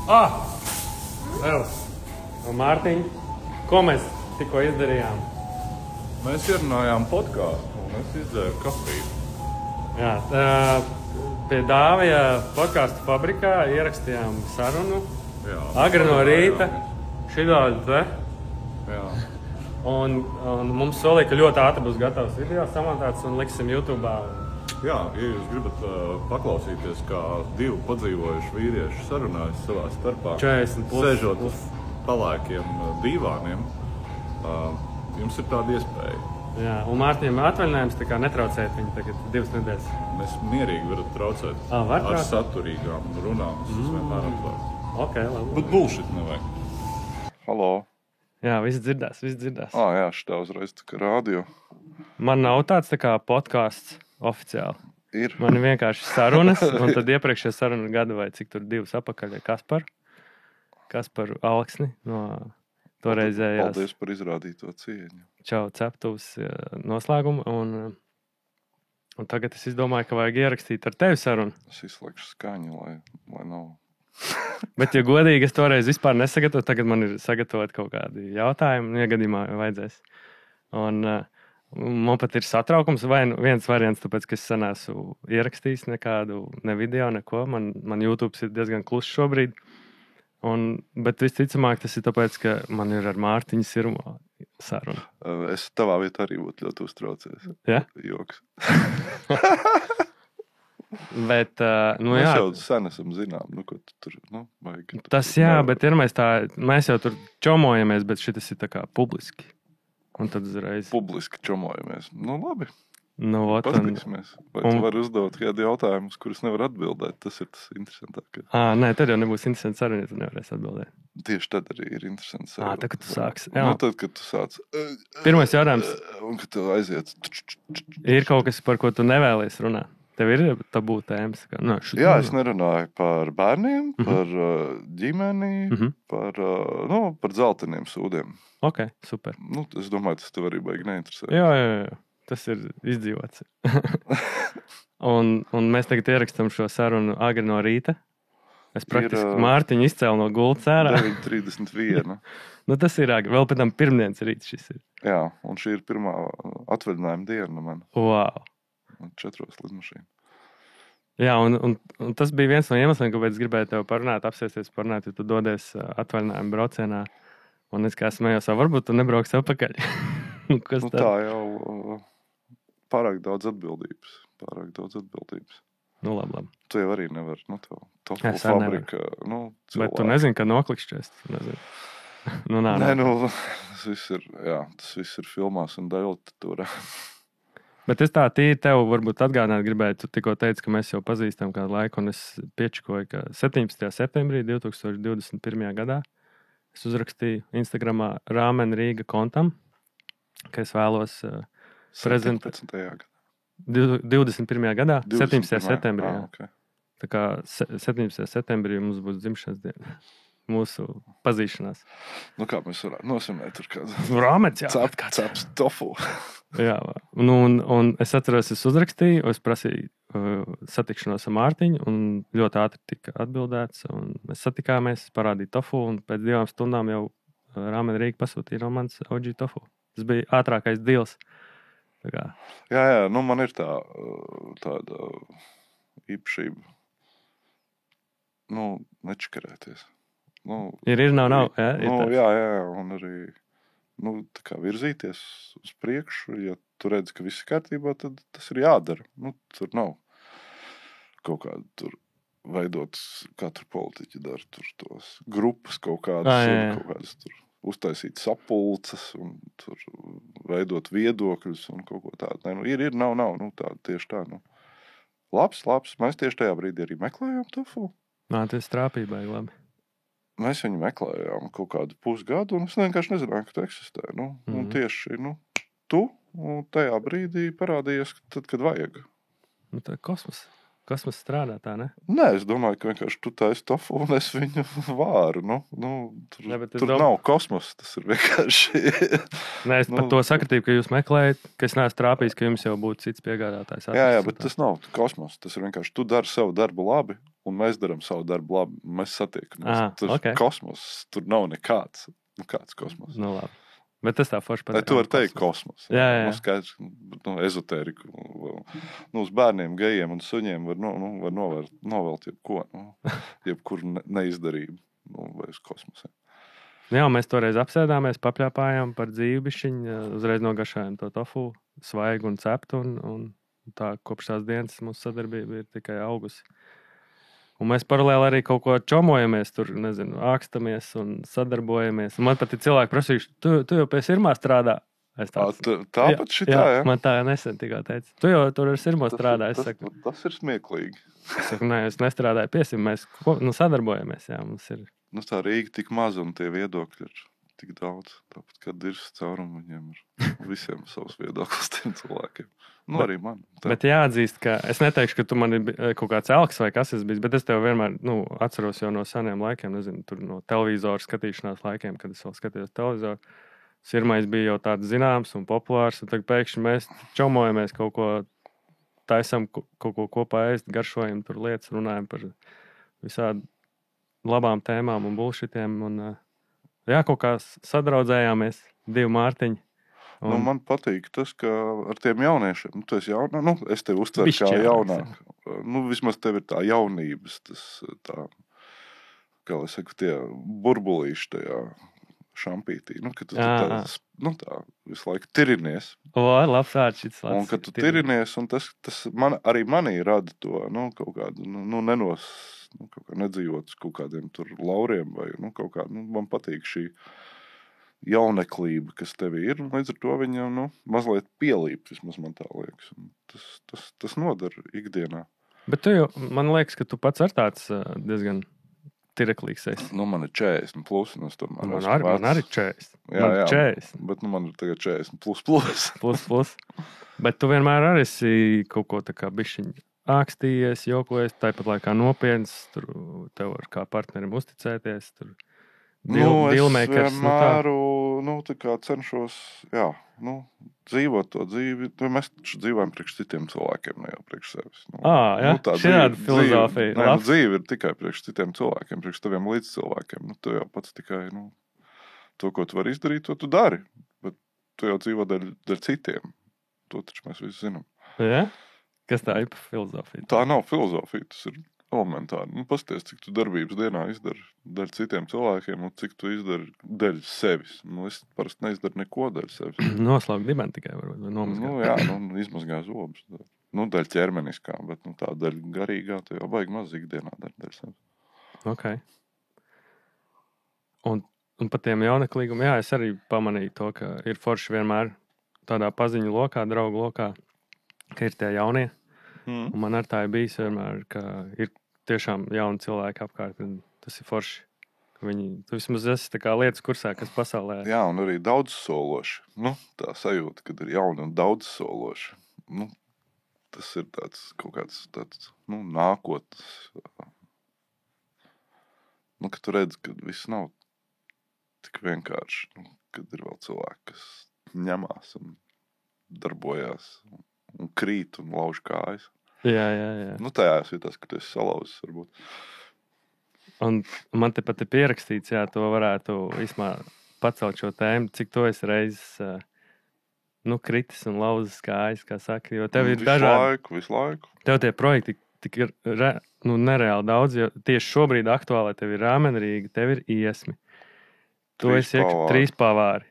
Els un Mārtiņ, ko mēs tikko izdarījām? Mēs ierunājām podkāstu un es izdzēru kafiju. Jā, pie Dāvija podkāstu fabrikā ierakstījām sarunu. Jā. Agri no rīta, šidāļ te. Jā. Un mums solīja, ka ļoti ātri būs gatavs video samontāts un liksim YouTube'ā. Jā, ja jūs gribat paklausīties, kā divi padzīvojuši vīrieši sarunājas savā starpā, 40 plus. sēžot uz palēkiem dīvāniem, jums ir tāda iespēja. Jā, un Mārtiņam atvaļinājums, tā kā netraucēt viņu tagad 2 nedēļas. Mēs mierīgi varat traucēt Var ar traucēt? saturīgām runām. Es vienmēr atvērts. Ok, labi. Bet bullshit nevajag. Halo. Jā, viss dzirdās. Jā, šitā uzreiz tā kā rādio. Man nav tāds tā kā podkāsts oficiāli. Ir. Man ir vienkārši sarunas, un tad iepriekšējā saruna gada vai cik tur 2 apakaļ ir Kaspar Alksni no toreizējās Paldies par izrādīto cieņu. Čau ceptuvs noslēgumu. Un tagad es izdomāju, ka vajag ierakstīt ar tevi sarunu. Es izslēgšu skaņu, lai nav. Bet, ja godīgi, es toreiz vispār nesagatavoju. Tagad man ir sagatavot kaut kādi jautājumi, iegadījumā vajadzēs. Un man pat ir satraukums, vai viens variants, tāpēc, ka es neesmu ierakstījis nekādu, ne video, neko. Man YouTube ir diezgan kluss šobrīd. Bet visticamāk, tas ir tāpēc, ka man ir ar Mārtiņu Sirmo saruna. Es tavā vietā arī būtu ļoti uztraucies. Ja? Joks. Bet, Mēs jā. jau sen esam zinām, ko tu tur, vajag. Tas jā, bet ir mēs jau tur čomojamies, bet šitas ir tā kā publiski. Un tad uzreiz. Publiski čomojamies. Labi. Paskatīsimies. Vai tu vari uzdot kādu jautājumu, kurus nevar atbildēt? Tas ir tas interesantākais. Nē, tad jau nebūs interesanti saruna, ja tu nevarēsi atbildēt. Tieši tad arī ir interesanti saruna. Tad, kad tu sāksi. Tad, kad tu sāc. Pirmais jautājums. Un kad tu aiziet. Ir kaut kas, par ko tu nevēlies runāt? Tev ir tabū tēmas? Jā, es nerunāju par bērniem, par ģimeni, par dzelteniem sūdiem. Ok, super. Es domāju, tas tev arī baigi neinteresē. Jā. Tas ir izdzīvots. un mēs tagad ierakstām šo sarunu agri no rīta. Es praktiski Mārtiņu izcēlu no gultas ārā. 9:31. Tas ir agri. Vēl pēc tam pirmdienas rīts šis ir. Jā, un šī ir pirmā atvaļinājuma diena man. Wow. 4 lidmašīna. Jā, un tas bija viens no iemesliem, kāpēc es gribēju tev parunāt, apsēsties parunāt, jo tu dodies atvaļinājuma braucienā. Un es kā smējos, varbūt tu nebrauks apakaļ. Tā jau pārāk daudz atbildības. Labi. Tu jau arī nevari, tofu fabrika, cilvēki. Bet tu nezini, ka noklikšķēs. Tas viss ir filmās un daļliteratūrā. Bet es tā tīri tev varbūt atgādināt gribēju. Tu tikko teici, ka mēs jau pazīstam kādu laiku, un es piečikoju, ka 17. septembrī 2021. gadā es uzrakstīju Instagramā Rāmen Rīga kontam, ka es vēlos prezentēt 21. gadā, 17. septembrī. Okay. Tā kā 17. septembrī mums būs dzimšanas diena. Mūsu pazīšanās. Kā mēs varētu nosvinēt tur kādu Rāmets, jā. Ceps tofu. Jā, un es atceros, es uzrakstīju, es prasīju satikšanos ar Mārtiņu, un ļoti ātri tika atbildēts, un mēs satikāmies, parādīju tofu, un pēc 2 stundām jau Rāmen Rīga pasūtīja no manis OG tofu. Tas bija ātrākais deals. Jā, man ir tāda īpašība, nečakarēties. Nav. Jā, un arī tā kā virzīties uz priekšu, ja tu redzi, ka viss ir kārtībā, tad tas ir jādara. Tur nav kaut kāda tur veidot, kā tur politiķi dara, tur tos grupas kaut kādas, kaut kādas tur uztaisīt sapulces un tur veidot viedokļus un kaut ko tādu. Nav, tāda tieši tā. Labs, mēs tieši tajā brīdī arī meklējām tofu. Tas strāpībai labi. Mēs viņu meklējām kaut kādu pusgadu, un es vienkārši nezināju, ka tu eksistē. Un tieši tu tajā brīdī parādījies, tad, kad vajag. Tā kosmos strādā tā, ne? Nē, es domāju, ka vienkārši tu taisi tofu, un es viņu vāru. Tur nav kosmos, tas ir vienkārši... Nē, es par to sakritību, ka jūs meklējat, ka es neesmu trāpījis, ka jums jau būtu cits piegādātājs. Jā, bet tas nav kosmos. Tas ir vienkārši, tu dari savu darbu labi, un mēs darām savu darbu labi. Mēs satiekamies. Tur kosmos, tur nav nekāds. Kāds kosmos? Nu, labi. Bet tas tā forši patīk. Tu vari teikt kosmos. Jā. Skaidrs, ezotēriku. Uz bērniem, gejiem un suņiem var novelt jebko. Jebkuru neizdarību. Vai uz kosmosu. Jā, mēs toreiz apsēdāmies, papļāpājām par dzīvi bišķiņu, uzreiz nogašājām to tofu, svaigu un ceptu, un tā kopš tās dienas mūsu sadarbība ir tikai augusi. Un mēs paralēli arī kaut ko čomojamies, tur, nezinu, ākstamies un sadarbojamies. Un man pat ir cilvēki prasījuši, tu jau pie Sirmā strādā. Tāpat šitā, jā? Man tā nesen tikā teica. Tu jau tur ar Sirmo strādā, es saku. Tas ir smieklīgi. Es saku, nē, es nestrādāju pie Sirma, mēs sadarbojamies, jā, mums ir. Tā Rīga tik maza un tie viedokļi ir tik daudz. Tāpat, kad ir caurumu, viņiem ir visiem savs viedoklis tiem cilvēkiem. Arī man. Bet jāatzīst, ka es neteikšu, ka tu man ir kaut kāds elks vai kas es bijis, bet es tev vienmēr, atceros jau no seniem laikiem, nezinu, tur no televizoru skatīšanās laikiem, kad es vēl skatījos televizoru. Sirmais bija jau tāds zināms un populārs, un tagad pēkšņi mēs čomojamies kaut ko, taisam kaut ko kopā ēst, garšojam tur lietas, runājam par visādi labām tēmām un bullshitiem, un kaut kā sadraudzējāmies, 2 Mārtiņi. Man patīk tas, ka ar tiem jauniešiem, tu esi jaunā, es tevi uztveru kā jaunāk. Vismaz tev ir tā jaunības, tas tā, kā lai saku, tie burbulīši tajā šampītī. Ka tu tā visu laiku tirinies. Labs vārds šits. Un ka tu tirinies, un tas arī manī rada to, kaut kādu, kaut kā nedzīvot kaut kādiem tur lauriem vai, kaut kā, man patīk šī jauneklība, kas tev ir, un līdz ar to viņa, mazliet pielīp, vismaz man tā liekas. Tas nodara ikdienā. Bet tu jau, man liekas, ka tu pats ar tāds diezgan tireklīgs esi. Man ir 40 plus, un es tomēr man arī 40. Jā, 40. Bet man ir tagad 40 plus. Plus. Bet tu vienmēr arī esi kaut ko tā kā bišķiņ ākstījies, jokojies, tāpat laikā nopietns, tur tev var kā partnerim uzticēties, tur dealmakers. Es vienmēr, tā kā cenšos, dzīvot to dzīvi. Mēs taču dzīvojam priekš citiem cilvēkiem, ne jau priekš sevis. Šāda filozofija. Dzīve ir tikai priekš citiem cilvēkiem, priekš taviem līdzcilvēkiem. Tu jau pats tikai, to, ko tu vari izdarīt, to tu dari. Bet tu jau dzīvo dēļ citiem. To taču mēs visi zinām. Ja? Kas tā ir par filozofiju? Tā nav filozofija, tas ir elementāri. Pasties, cik tu darbības dienā izdari dēļ citiem cilvēkiem un cik tu izdari dēļ sevis. Es parasti neizdaru neko dēļ sevis. Noslaukt dibeni tikai varbūt, vai nomazgāt. Izmazgā zobus. Dēļ ķermeniskā, bet tā dēļ garīgā, tu jau baigi maz ikdienā dēļ sevis. Ok. Un par tiem jauneklīgumiem, es arī pamanīju to, ka ir forši vienmēr tādā paziņu lokā, draugu lokā, ka ir tie jaunie. Un man ar tā ir bijis vienmēr, ka ir tiešām jauni cilvēki apkārt. Tas ir forši. Tu vismaz esi tā kā lietas kursā, kas pasaulē. Jā, un arī daudz sološi. Tā sajūta, kad ir jauni un daudz sološi. Tas ir tāds kaut kāds nākotnes. Kad tu redzi, ka viss nav tik vienkārši. Kad ir vēl cilvēki, kas ņemās un darbojās un krīt un lauž kājas. Jā. Tajās ir tas, ka tu esi salauzis, varbūt. Un man te pat ir pierakstīts, to varētu īsmā pacelt šo tēmu, cik to es reizes kritis un lauzis kājas, kā saka, jo tev ir dažādi. Visu laiku. Tev tie projekti tik ir nereāli daudz, jo tieši šobrīd aktuāli tev ir Rāmenrīga, tev ir Iesmi. Tu esi 3 pavāri.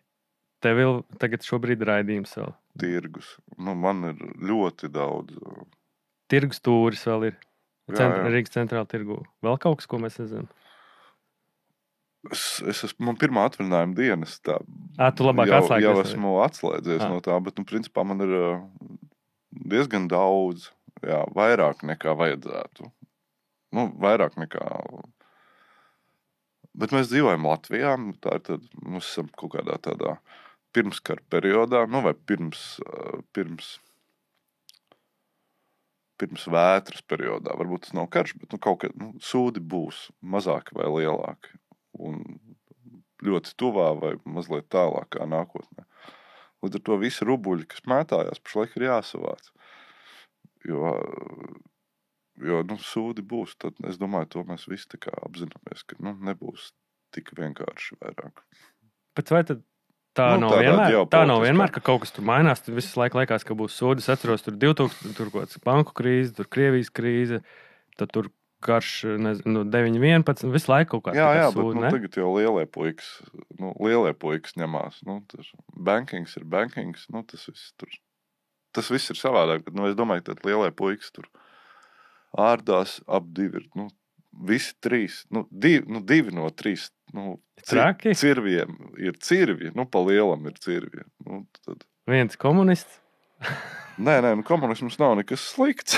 Tev ir tagad šobrīd raidījums vēl. Tirgus. Man ir ļoti daudz. Tirgus tūris vēl ir. Rīgas centrāla tirgu. Vēl kaut kas, ko mēs nezinām? Man pirmā atvaļinājuma dienas tā. Tu labāk atslēgies. Jau esmu atslēdzies no tā, bet, principā man ir diezgan daudz, vairāk nekā vajadzētu. Vairāk nekā. Bet mēs dzīvojam Latvijā, tā ir tad, mēs esam kaut kādā tādā pirmskara periodā, vai pirms vētras periodā. Varbūt tas nav karš, bet kaut kā sūdi būs mazāki vai lielāki. Un ļoti tuvā vai mazliet tālākā nākotnē. Līdz ar to visi rubuļi, kas mētājās, pašlaik ir jāsavāc. Jo Jo, sūdi būs, tad es domāju, to mēs visi tā kā apzināmies, ka, nebūs tik vienkārši vairāk. Bet vai tad tā nav vienmēr, ka kaut kas tur mainās, tad visu laiku liekas, ka būs sūdi. Es atceros, tur 2000, tur kaut kāds banku krīze, tur Krievijas krīze, tad tur karš, 9-11, visu laiku kaut kāds sūdi, bet tagad jau lielie puikas ņemās. Tas bankings ir bankings, tas viss ir savādāk, bet, es domāju, ka tad lielie puikas tur ārdās ap 2 ir, visi 3, 2 no 3, cirviem ir cirvi, pa lielam ir cirvi. Tad... Viens komunists? Nē, komunisms nav nekas slikts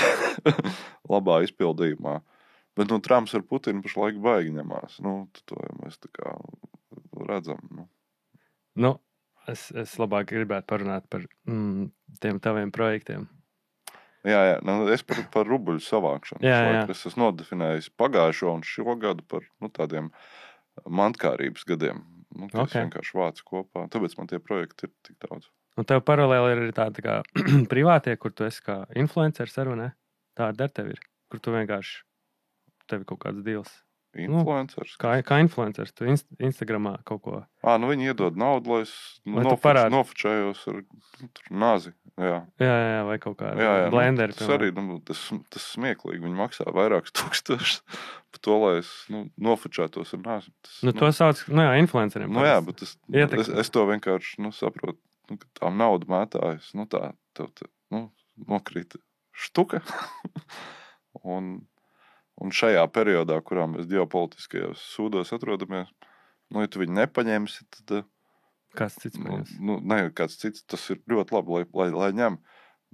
labā izpildījumā. Bet Trumps ar Putinu pašlaik baigi ņemās. To mēs tā kā redzam. Es labāk gribētu parunāt par tiem taviem projektiem. Jā, es par rubļu savākšanu. Jā. Es esmu nodefinējis pagājušo un šo gadu par tādiem mantkārības gadiem. Tas vienkārši vācu kopā. Tāpēc man tie projekti ir tik daudz. Un tev paralēli ir arī tādi kā privātie, kur tu esi kā influenceris, arī, ne? Tāda ar tevi ir, kur tu vienkārši tev kaut kāds deals. Influenceris? Kā influenceris, tu Instagramā kaut ko. Viņi iedod naudu, lai es nofočējos ar nāzi. Jā, vai kaut kādu blenderi. Tas arī, tas smieklīgi. Viņi maksā vairākus tūkstošus par to, lai es nofočētos ar nāzi. To sauc, influenceriem. Bet es to vienkārši, saprotu, ka tām naudu mētājas, nokrīt štuka. Un šajā periodā, kurā mēs ģeopolitiskajos sūdos atrodamies, ja tu viņu nepaņemsi, tad... Kāds cits paņems? Kāds cits, tas ir ļoti labi, lai ņem.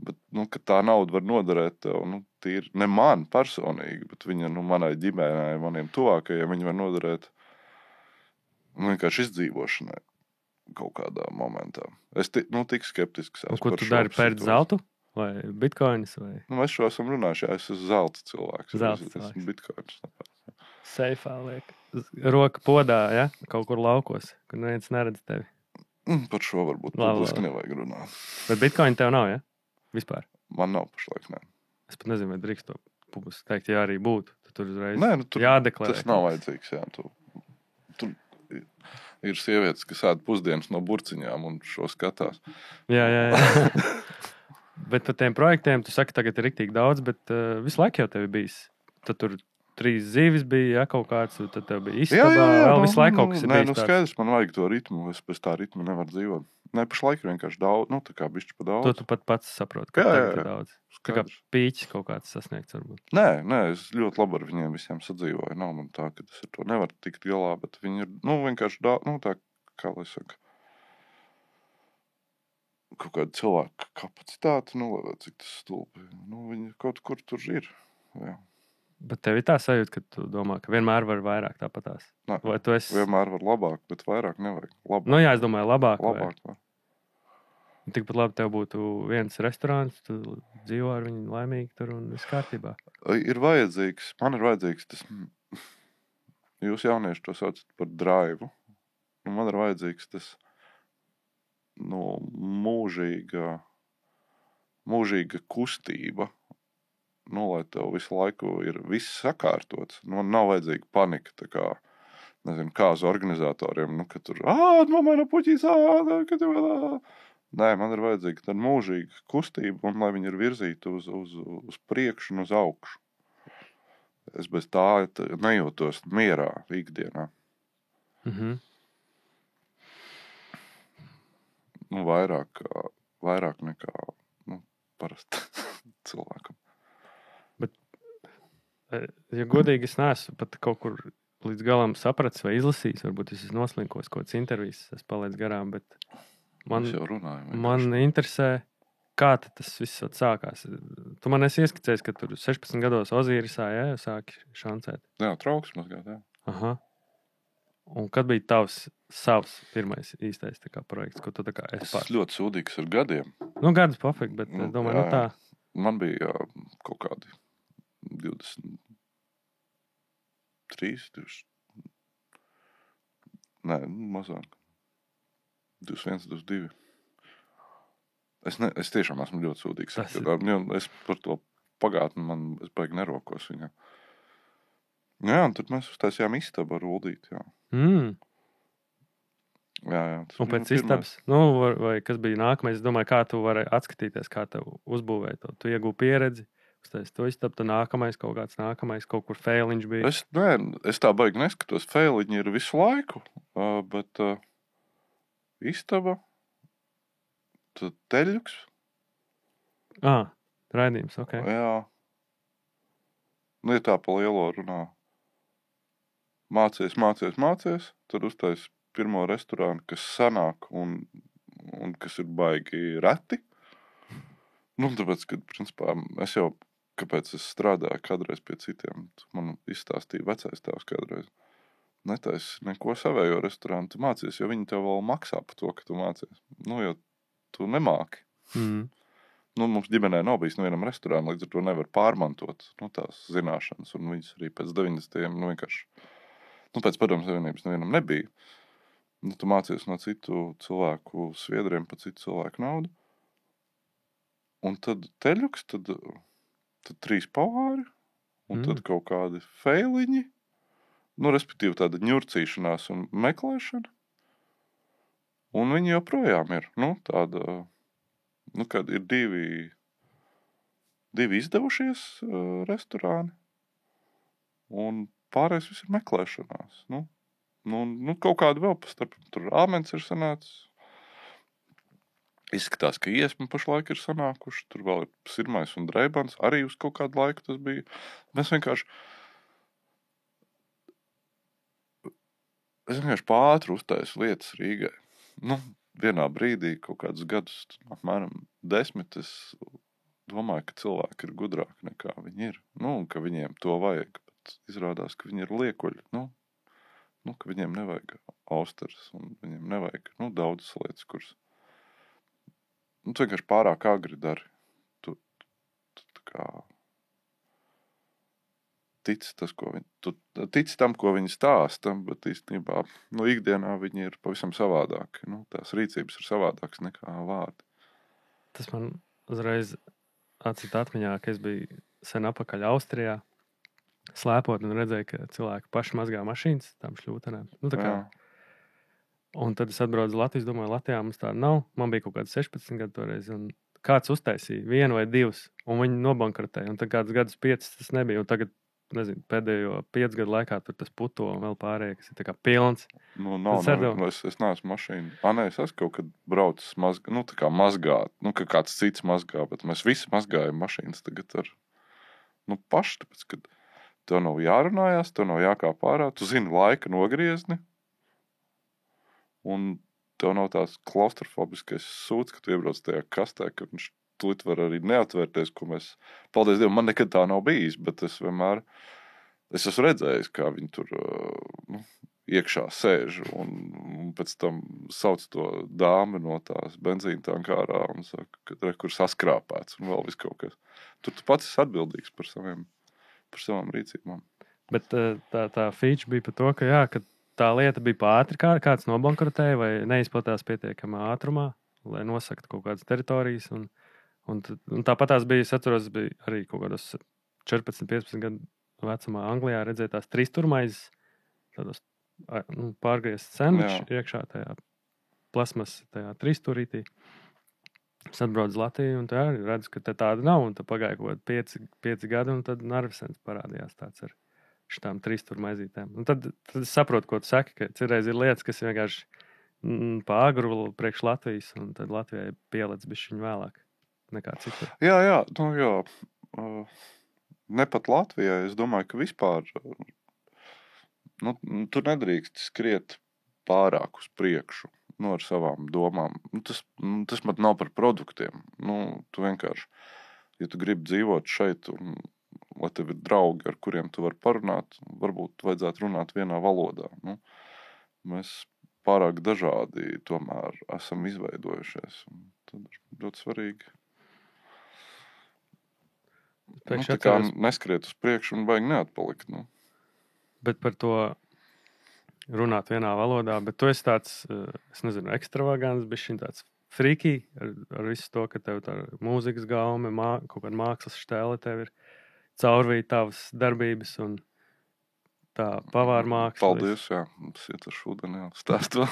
Bet, ka tā nauda var noderēt tev, tīri ne man personīgi, bet viņa, manai ģimenei, maniem tuvākajiem, viņa var noderēt vienkārši izdzīvošanai kaut kādā momentā. Es tik skeptisks. Un ko tu dari pēc zeltu? Vai bitkoinis? Vai? Mēs šo esam runājuši, es esmu zelta cilvēks. Es esmu bitkoinis. Seifā liek. Roka podā, ja? Kaut kur laukos, kur neviens neredz tevi. Par šo varbūt publiski nevajag runāt. Bet bitkoini tev nav, ja? Vispār? Man nav pašlaik, nē. Es pat nezinu, vai drīkst to publiski teikt, ja arī būtu. Tur uzreiz tur jādeklarē. Tas nav vajadzīgs, jā. Tur ir sievietes, kas ēd pusdienas no burciņām un šo skatās. Jā. Bet par tiem projektiem, tu saki, tagad ir riktīgi daudz, bet visu laiku jau tev bijis. Tad tur 3 zivis bija, kaut kāds, tad tev bija istabā, vēl visu laiku kaut kas ir bijis. Skaidrs, man vajag to ritmu, es bez tā ritmu nevaru dzīvot. Pašlaik ir vienkārši daudz, tā kā bišķi pa daudz. To tu pat pats saproti, ka tagad ir daudz. Tā kā pīķis kaut kāds sasniegts varbūt. Nē, es ļoti labi ar viņiem visiem sadzīvoju. Nav man tā, ka es ar to nevaru tikt galā, bet viņi ir, vienkārši daudz, tā, kā lai saka, kaut kāda cilvēka kapacitāte, lai cik tas stulbi. Viņi kaut kur tur ir. Jā. Bet tev ir tā sajūta, ka tu domā, ka vienmēr var vairāk tāpatās? Vai tu esi... Vienmēr var labāk, bet vairāk nevajag. Labāk. Jā, es domāju, labāk var. Tikpat labi tev būtu viens restorāns, tu dzīvo ar viņu laimīgi tur un viss kārtībā. Man ir vajadzīgs tas... Jūs jaunieši to saucat par drive. Man ir vajadzīgs tas... mūžīga kustība, lai tev visu laiku ir viss sakārtots. Nav vajadzīga panika, tā kā, nezinu, kāzu organizatoriem, ka tur, nomaina puķīs, Nē, man ir vajadzīga tāda mūžīga kustība, un lai viņi ir virzīti uz priekšu un uz augšu. Es bez tā nejūtos mierā ikdienā. Vairāk nekā parasti cilvēkam. Bet, ja godīgi, es neesmu pat kaut kur līdz galam sapratis vai izlasījis, varbūt es esmu noslinkos kaut kāds intervijas, es palaidu garām, bet man interesē, kā tas viss sākās. Tu man esi ieskicējis, ka tur 16 gados Ozīrisā, jau sāki šancēt. Jā, trauks mazgāt, jā. Aha. Un kad bija savs pirmais īstais projekts, ko tu esi pār? Es ļoti sūdīgs ar gadiem. Gadus pofekt, bet domāju, tā. Man bija kaut kādi 23, 20... Nē, mazāk. 21, 22. Es tiešām esmu ļoti sūdīgs. Es par to pagātni es baigi nerokos viņam. Jā, un tad mēs uztaisījām istabu ar Uldīti, jā. Jā. Un pēc istabas, vai kas bija nākamais, es domāju, kā tu vari atskatīties, kā tev uzbūvēja to. Tu iegūji pieredzi, uztaisīji to istabu, tad nākamais, kaut kur failiņš bija. Es tā baigi neskatos, failiņi ir visu laiku, bet istaba, tad teļuks. Raidījums, ok. Jā. Nu, ja tā pa lielo runā. Mācies, tad uztais pirmo restorānu, kas sanāk un kas ir baigi reti. Nu, tāpēc, ka, principā, kāpēc es strādāju kādreiz pie citiem, man izstāstīja vecais tēvs kādreiz. Netais neko savējo restorānu, tu mācies, jo viņi tev vēl maksā par to, ka tu mācies. Nu, jo tu nemāki. Nu, mums ģimenē nav bijis nevienam restorānu, līdz ar to nevar pārmantot tās zināšanas, un viņas arī pēc 90. Vienkārši, pēc Padomju Savienības nevienam nebija. Tu mācies no citu cilvēku sviedriem pa citu cilvēku naudu. Un tad teļuks, tad 3 pavāri, un tad kaut kādi feiliņi, respektīvi tāda ņurcīšanās un meklēšana. Un viņi joprojām ir, tāda, kad ir divi izdevušies restorāni, un pārējais viss ir meklēšanās, kaut kādu vēl pastarp. Tur āmens ir sanācis. Izskatās, ka iesma pašlaik ir sanākuši. Tur vēl ir sirmais un dreibans. Arī uz kaut kādu laiku tas bija. Es vienkārši pātri uztaisu lietas Rīgai. Vienā brīdī, kaut kādus gadus, apmēram 10, es domāju, ka cilvēki ir gudrāki nekā viņi ir. Un ka viņiem to vajag. Bet izrādās, ka viņi ir liekuļi. Ka viņiem nevajag austeres un viņiem nevajag, daudzas lietas, kuras tu vienkārši pārāk agri dari. Tu kā tici tam, ko viņi stāsta, bet īstenībā, ikdienā viņi ir pavisam savādāki. Tās rīcības ir savādākas nekā vārdi. Tas man uzreiz atmiņā, ka es biju sen apakaļ Austrijā, slēpot un redzēju, ka cilvēki paši mazgā mašīnas tām šļūtenēm. Un tad es atbraucu uz Latviju, domāju, Latvijā mums tāda nav. Man bija kaut kāds 16 gadu toreiz, un kāds uztaisīja 1 vai 2, un viņi nobankrotēja. Un tad kādus gadus 5 tas nebija, un tagad, nezinu, pēdējo 5 gadu laikā tur tas puto un vēl pārējie, kas ir tā kā pilns. Es neesmu mašīnu. Es esmu kaut kad braucis tā kā mazgāt, ka kāds cits mazgā, bet mēs visi mazgājam mašīnas tagad ar, paši, tāpēc, kad tev nav jārunājās, tev nav jākāp ārā, tu zini laika nogriezni, un tev nav tās klaustrofobiskais sūds, ka tu iebrauc tajā kastē, ka viņš tūlīt var arī neatvērties, ko mēs, paldies Dievam, man nekad tā nav bijis, bet es esmu redzējis, kā viņi tur iekšā sēž, un pēc tam sauc to dāmi no tās benzīna tanka ārā un saka, ka kur saskrāpēts un vēl viss kaut kas. Tur tu pats esi atbildīgs par savām rīcībām. Bet tā feature bija par to, ka tā lieta bija pātri, kāds nobankrotēja vai neizplatās pietiekamā ātrumā, lai nosaktu kaut kādas teritorijas. Un tāpat tās bija, es atceros, bija arī kaut kādos 14-15 gadu vecumā Anglijā redzēt tās 3 turmaizes, tādos pārgrieztas sandvičus iekšā tajā plasmas, tajā 3 turītī. Es atbraucu uz Latviju un redzu, ka tāda nav, un tad pagāja kaut kādi 5 gadi, un tad Narvisens parādījās tāds ar šitām 3 turmaizītēm. Un tad es saprotu, ko tu saki, ka cirreiz ir lietas, kas vienkārši pāgru priekš Latvijas, un tad Latvijai pielec bišķiņ vēlāk nekā citur. Jā. Ne pat Latvijai, es domāju, ka vispār tu nedrīkst skriet pārāk uz priekšu ar savām domām. Tas man nav par produktiem. Tu vienkārši, ja tu gribi dzīvot šeit un lai tev ir draugi, ar kuriem tu vari parunāt, varbūt vajadzētu runāt vienā valodā. Mēs pārāk dažādi tomēr esam izveidojušies. Tad ir ļoti svarīgi. Tā kā neskriet uz priekšu un vajag neatpalikt. Bet par to runāt vienā valodā, bet tu esi tāds, es nezinu, ekstravagants, bišķiņ tāds friki ar visu to, ka tev tā mūzikas gaume, kaut kāda mākslas štēle tev ir caurvīt tavas darbības un tā pavāra māksla. Paldies, jā. Tas iet ar šūdeni, jā. Stāst vēl.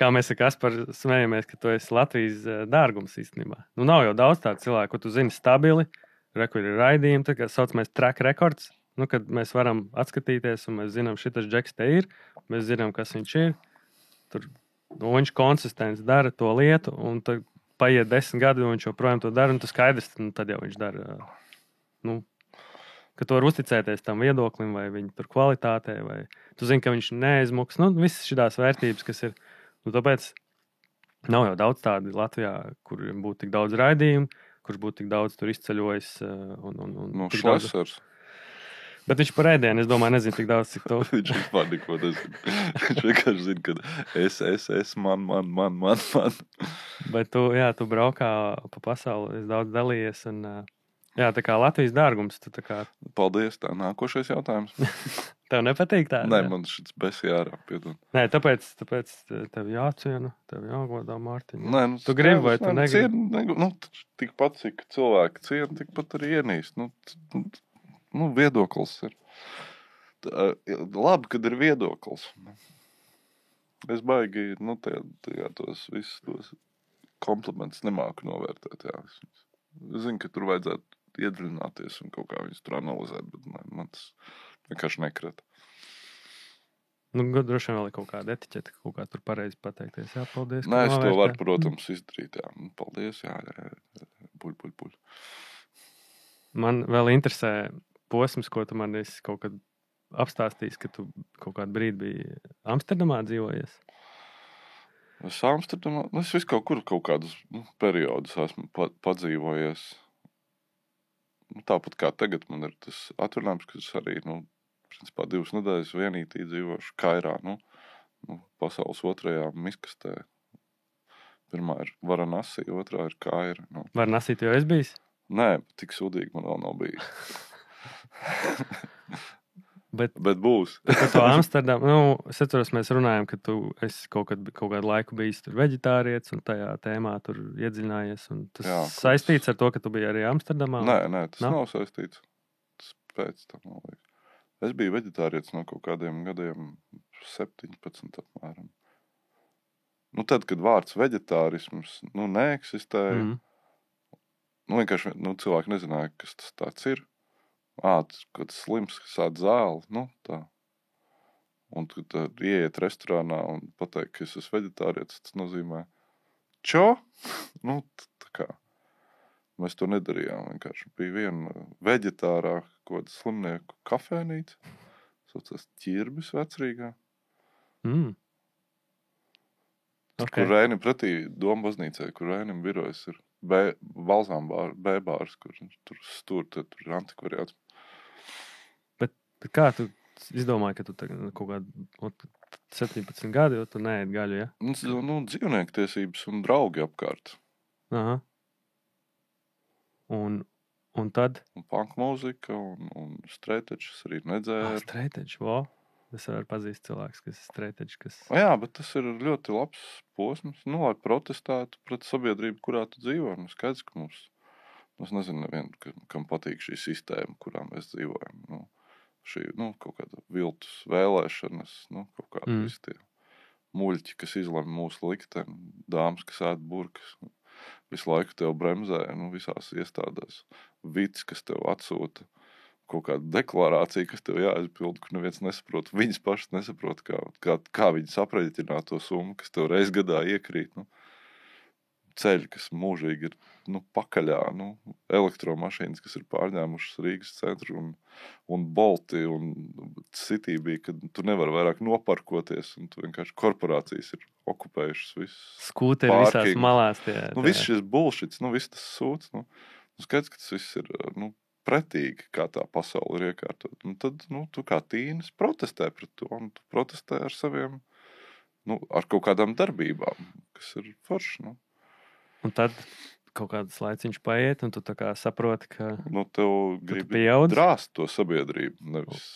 Kā mēs ar Kasparu smejamies, ka tu esi Latvijas dārgums īstenībā. Nu, nav jau daudz tādu cilvēku, ko tu zini stabili, kur ir raidījumi, tā kā saucamais track records, nu, kad mēs varam atskatīties un mēs zinām, šitas džeks te ir, mēs zinām, kas viņš ir. Tur viņš konsistents dara to lietu, un tad paiet 10 gadi, un viņš joprojām to dara, un tu skaidrs, nu, tad jau viņš dara, nu, ka tu vari uzticēties tam viedoklim, vai viņa tur kvalitātei, vai tu zini, ka viņš neaizmuks, nu, visas šitās vērtības, kas ir. Nu, tāpēc nav jau daudz tādu Latvijā, kuriem būtu tik daudz raidījumu, kurš būtu tik daudz tur izceļojis. No Šlesers. Bet viņš par ēdienu, es domāju, nezinu tik daudz, cik to. Viņš vispār neko nezina. Viņš vienkārši zina, ka es, man. Bet tu braukā pa pasauli, es daudz dalījies. Un, jā, tā kā Latvijas dārgums. Tu tā kā... Paldies, tā nākošais jautājums. Tev nepatīk tā? Nē, man šis besi jārā, piedod. Nē, tāpēc tev jāciena, tev jāgodā Mārtiņa. Nē, nu, tu gribi vai tu negribi? Nu, tikpat, cik cilvēki ciena, tikpat arī ienīst. Nu, viedoklis ir. Labi, kad ir viedoklis. Es baigi, nu, tos visus tos komplimentus nemāku novērtēt, jā. Es zinu, ka tur vajadzētu iedziļināties un kaut kā viņus tur analizēt, bet man tas vienkārši nekrata. Nu, droši vien vēl ir kaut kāda etiķeta, kaut kā tur pareizi pateikties. Jā, paldies. Nē, es to varu, protams, izdarīt, jā. Paldies, jā. Buļ. Man vēl interesē posms, ko tu man esi kaut kad apstāstījis, ka tu kaut kādu brīdi biji Amsterdamā dzīvojies. Es Amsterdamā, es visu kaut kādus periodus esmu padzīvojies. Tāpat kā tagad man ir tas atvaļinājums, ka es arī, principā 2 nedēļas vienītī dzīvošu Kairā, pasaules otrajā miskastē. Pirmā ir Varanasi, otrā ir Kaira. Varanasi tu jau esi bijis? Nē, tik sūdīgi man vēl nav bijis. Bet būs. Par to Amsterdamu, es atceros, mēs runājam, ka tu esi kaut kādu laiku bijis tur veģetārietis un tajā tēmā tur iedziļinājies. Un tas saistīts ar to, ka tu biji arī Amsterdamā? Nē, tas nav saistīts. Tas pēc tam, man liekas. Es biju veģetārietis no kaut kādiem gadiem 17 apmēram. Tad, kad vārds veģetārisms, neeksistēja, vienkārši cilvēki nezināja, kas tas tāds ir. Kad slims sāc zāli, tā. Un tad ieiet restorānā un pateikt, ka es esmu veģetārietis, tas nozīmē čo? Tā kā. Mēs to nedarījām, vienkārši bija viena veģetārā kaut kāda slimnieku kafēnīca, saucās Ķirbis vecrīgā. Okay. Kur Reinim pretī Doma baznīcai, kur Reinim birojas ir Balzām B-bārs, kur tur ir antikvariāts. Bet kā tu izdomāji, ka tu kaut kādu 17 gadi, jo tu neēd gaļu, ja? Dzīvnieku tiesības un draugi apkārt. Aha. Un tad? Un punk mūzika un streitečs arī nedzēra. Streitečs, wow. Es varu pazīst cilvēks, kas ir streitečs, kas... Jā, bet tas ir ļoti labs posms, lai protestētu pret sabiedrību, kurā tu dzīvo. Skaidrs, ka mums, es nezinu nevienu, kam patīk šī sistēma, kurā mēs dzīvojam. Šī, kaut kāda viltus vēlēšanas, kaut kāda visi tie muļķi, kas izlem mūsu likteni, dāmas, kas ēd burkas. Visu laiku tev bremzē, visās iestādēs. Vits, kas tev atsūta. Kaut kāda deklarācija, kas tev jāizpild, kur neviens nesaprot. Viņas pašas nesaprot, kā viņi sapreģināt to summu, kas tev reiz gadā iekrīt. Ceļi, kas mūžīgi ir pakaļā. Elektromašīnas, kas ir pārņēmušas Rīgas centru un Bolti un City bija, kad tu nevari vairāk noparkoties un tu vienkārši korporācijas ir okupējušas visus. Skūteri visās malās. Viss šis bullshits, viss tas sūds. Skaidrs, ka tas viss ir, pretīgi, kā tā pasaule ir iekārtot. Un tad, tu kā tīnis protestē pret to, un tu protestē ar saviem, ar kaut kādām darbībām, kas ir forši, Un tad kaut kāds laiciņš paiet, un tu tā kā saproti, ka... Tev gribi drāst to sabiedrību, nevis,